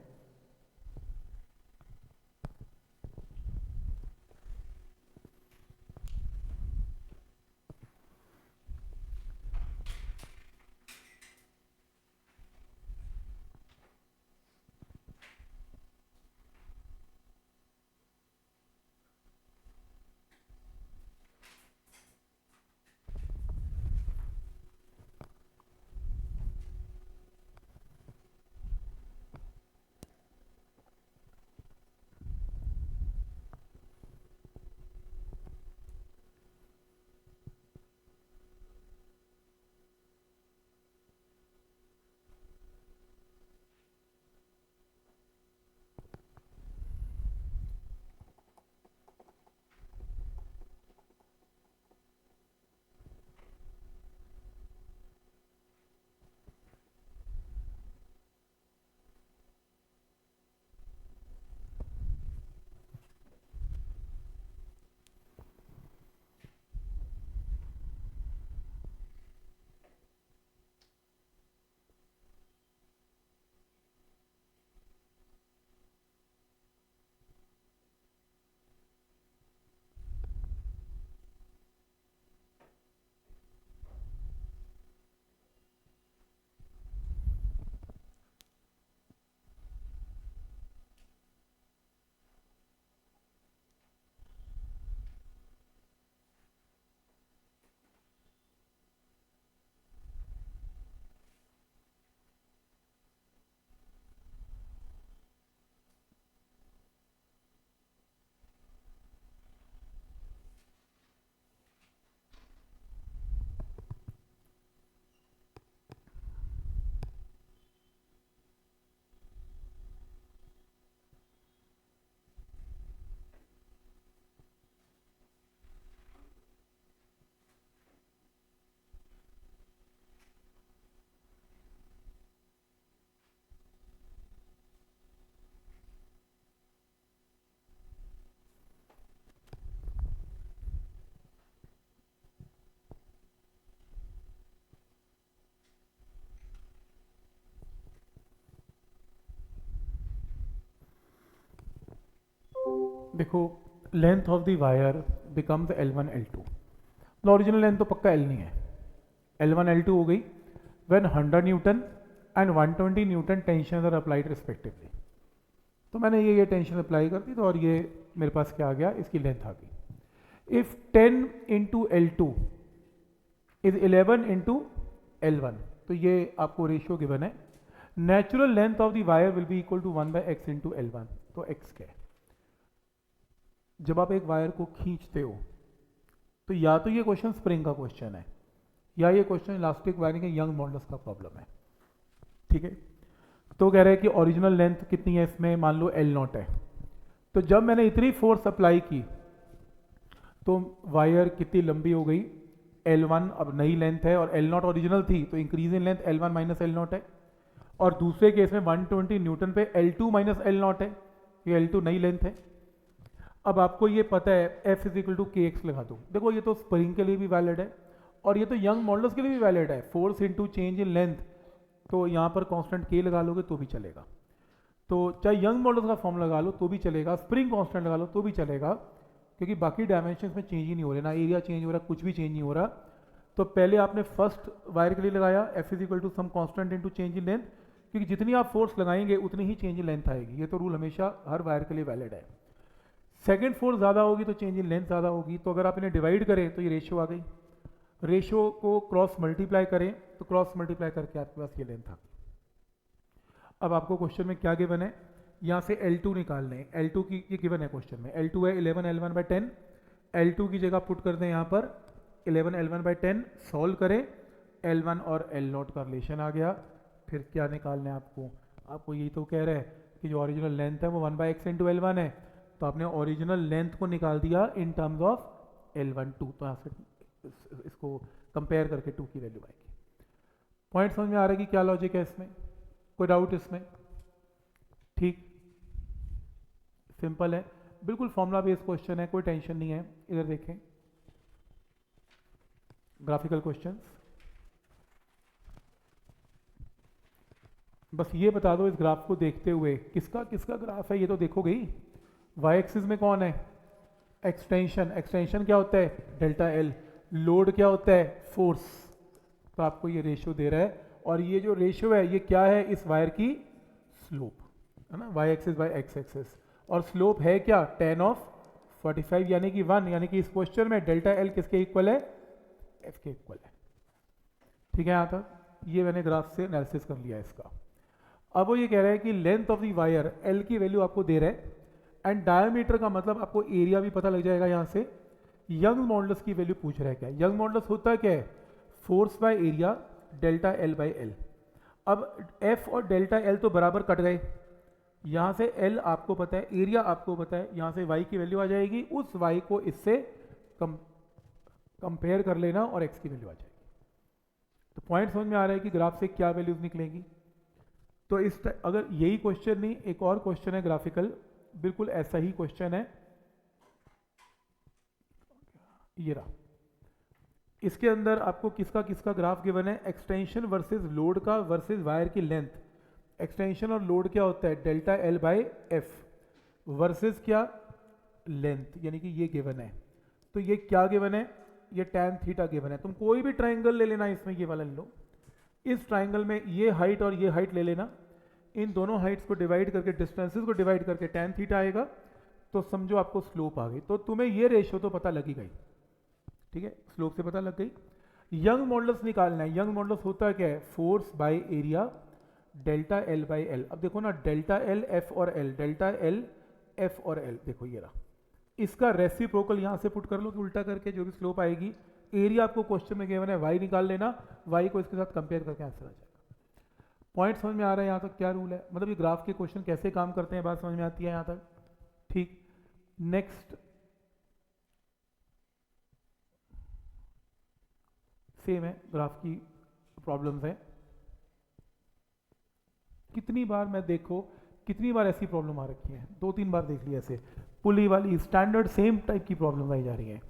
देखो, length of the wire becomes L1 L2। Original length तो पक्का L नहीं है, L1 L2 हो गई when 100 newton and 120 newton tension are applied respectively. तो मैंने ये टेंशन अप्लाई कर दी, तो और ये मेरे पास क्या आ गया, इसकी लेंथ आ गई। If 10 into L2 is 11 into L1, तो ये आपको रेशियो गिवन है। Natural length of the wire will be equal to 1/x into L1। तो x क्या है? जब आप एक वायर को खींचते हो तो या तो ये क्वेश्चन स्प्रिंग का क्वेश्चन है, या ये क्वेश्चन इलास्टिक वायरिंग के यंग मॉडल्स का प्रॉब्लम है। ठीक है, तो कह रहे हैं कि ओरिजिनल लेंथ कितनी है इसमें, मान लो L0 है। तो जब मैंने इतनी फोर्स अप्लाई की तो वायर कितनी लंबी हो गई, L1 अब नई लेंथ है और L0 ओरिजिनल थी, तो increase in length L1 minus L0 है। और दूसरे केस में 120 न्यूटन पे L2 माइनस L0 है, ये L2 नई लेंथ है। अब आपको ये पता है F इज इक्वल टू के एक्स लगा दो। देखो ये तो स्प्रिंग के लिए भी वैलिड है और ये तो यंग मॉडल्स के लिए भी वैलिड है। Force into change in length, तो यहाँ पर कांस्टेंट के लगा लोगे तो भी चलेगा। तो चाहे यंग मॉडल्स का फॉर्म लगा लो तो भी चलेगा, स्प्रिंग कांस्टेंट लगा लो तो भी चलेगा, क्योंकि बाकी डायमेंशन में चेंज ही नहीं हो रहे, ना एरिया चेंज हो रहा, कुछ भी चेंज नहीं हो रहा। तो पहले आपने फर्स्ट वायर के लिए लगाया F is equal to some constant into change in length, क्योंकि जितनी आप फोर्स लगाएंगे उतनी ही चेंज इन लेंथ आएगी। ये तो रूल हमेशा हर वायर के लिए वैलिड है। सेकेंड फोर्स ज़्यादा होगी तो चेंज इन लेंथ ज़्यादा होगी। तो अगर आप इन्हें डिवाइड करें तो ये रेशियो आ गई, रेशियो को क्रॉस मल्टीप्लाई करें तो क्रॉस मल्टीप्लाई करके आपके पास ये लेंथ आ गई। अब आपको क्वेश्चन में क्या गिवन है, यहाँ से L2 निकालने हैं। L2 की ये गिवन है क्वेश्चन में, L2 है 11 L1 बाई 10। L2 की जगह पुट कर दें यहाँ पर 11 L1 बाई 10, सॉल्व करें, L1 और L0 का रिलेशन आ गया। फिर क्या निकालना है आपको, आपको यही तो कह रहा है कि जो ओरिजिनल लेंथ है वो 1/x इंटू L1 है, तो आपने ओरिजिनल लेंथ को निकाल दिया इन टर्म्स ऑफ L1 2, तो यहाँ से इसको कंपेयर करके 2 की वैल्यू आएगी। पॉइंट समझ में आ रहा है कि क्या लॉजिक है इसमें, कोई डाउट इसमें? ठीक, सिंपल है, बिल्कुल फॉर्मूला बेस्ड क्वेश्चन है, कोई टेंशन नहीं है। इधर देखें ग्राफिकल क्वेश्चंस, बस ये बता दो इस ग्राफ को देखते हुए किसका किसका ग्राफ है, ये तो देखोगे ही। वाई एक्सिस में कौन है, एक्सटेंशन। एक्सटेंशन क्या होता है, डेल्टा एल। लोड क्या होता है, फोर्स। तो आपको ये रेशियो दे रहा है, और ये जो रेशियो है ये क्या है, इस वायर की स्लोप है ना, y axis by x axis. और स्लोप है क्या, tan ऑफ 45 यानी कि 1, यानी कि इस क्वेश्चन में डेल्टा एल किसके इक्वल है, एफ के इक्वल है। ठीक है, यहाँ तक ये मैंने ग्राफ से एनालिसिस कर लिया इसका। अब वो ये कह रहा है कि length of the wire L की वैल्यू आपको दे रहा है, एंड डायमीटर का मतलब आपको एरिया भी पता लग जाएगा यहाँ से। यंग मॉडल्स की वैल्यू पूछ रहा है क्या, यंग मॉडल्स होता क्या है, force by area delta L by L. अब एफ और डेल्टा एल तो बराबर कट गए, यहाँ से एल आपको पता है, एरिया आपको पता है, यहाँ से वाई की वैल्यू आ जाएगी, उस वाई को इससे कंपेयर कर लेना और एक्स की वैल्यू आ जाएगी। तो पॉइंट समझ में आ रहा है कि ग्राफ से क्या वैल्यूज निकलेंगी। तो इस अगर यही क्वेश्चन नहीं, एक और क्वेश्चन है ग्राफिकल, बिल्कुल ऐसा ही क्वेश्चन है, ये रहा। इसके अंदर आपको किसका किसका ग्राफ गिवन है, एक्सटेंशन वर्सेस लोड का वर्सेस वायर की लेंथ। एक्सटेंशन और लोड क्या होता है, delta L by F, versus क्या, लेंथ, यानी कि ये गिवन है। तो ये क्या गिवन है, ये tan थीटा गिवन है। तुम कोई भी ट्राइंगल ले लेना, इसमें ये वाला ले लो, इस ट्राइंगल में ये हाइट और ये हाइट ले लेना, इन दोनों हाइट्स को डिवाइड करके, डिस्टेंसेस को डिवाइड करके tan थीटा आएगा, तो समझो आपको स्लोप आ गई। तो तुम्हें ये रेशियो तो पता लगी गई, ठीक है, स्लोप से पता लग गई। यंग मॉडल्स निकालना है, यंग मॉडल्स होता क्या है, force by area delta L by L. अब देखो ना, डेल्टा एल एफ और एल, डेल्टा एल एफ और एल, देखो ये रहा। इसका रेसिप्रोकल यहां से पुट कर लो कि उल्टा करके जो भी स्लोप आएगी, एरिया आपको क्वेश्चन में गिवन है, वाई निकाल लेना, वाई को इसके साथ कंपेयर करके आंसर आ जाएगा। पॉइंट समझ में आ रहा है यहाँ तक, क्या रूल है, मतलब ये ग्राफ के क्वेश्चन कैसे काम करते हैं, बात समझ में आती है यहाँ तक। ठीक, नेक्स्ट सेम है, ग्राफ की प्रॉब्लम्स है। कितनी बार मैं देखो, कितनी बार ऐसी प्रॉब्लम आ रखी है, 2-3 बार देख ली ऐसे, पुली वाली स्टैंडर्ड सेम टाइप की प्रॉब्लम आई जा रही है।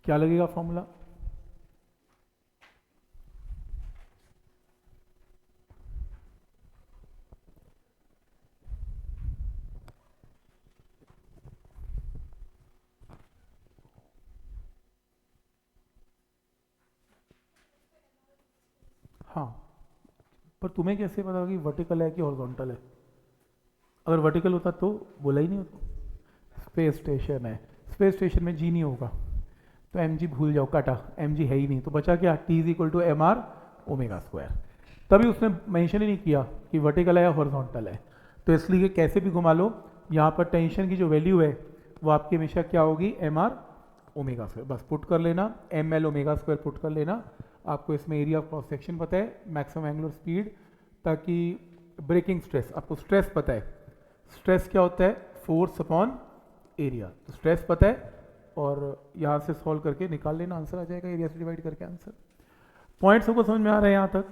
क्या लगेगा फॉर्मूला, हाँ, पर तुम्हें कैसे पता कि वर्टिकल है कि हॉरिजॉन्टल है? अगर वर्टिकल होता तो बोला ही नहीं होता। स्पेस स्टेशन है, स्पेस स्टेशन में जी नहीं होगा, तो एम जी भूल जाओ, काटा, एम जी है ही नहीं, तो बचा क्या, T is equal to m r omega square. तभी उसने मेंशन ही नहीं किया कि वर्टिकल है या हॉरिजॉन्टल है। तो इसलिए कैसे भी घुमा लो, यहाँ पर टेंशन की जो वैल्यू है वो आपकी हमेशा क्या होगी, एम आर ओमेगा स्क्वायर। बस पुट कर लेना, m l omega square put कर लेना। आपको इसमें एरिया ऑफ क्रॉस सेक्शन पता है, मैक्सिमम एंगुलर स्पीड, ताकि ब्रेकिंग स्ट्रेस, आपको स्ट्रेस पता है, स्ट्रेस क्या होता है, फोर्स अपॉन एरिया, तो स्ट्रेस पता है, और यहाँ से सॉल्व करके निकाल लेना, आंसर आ जाएगा, एरिया से डिवाइड करके आंसर। पॉइंट सबको समझ में आ रहे हैं यहाँ तक?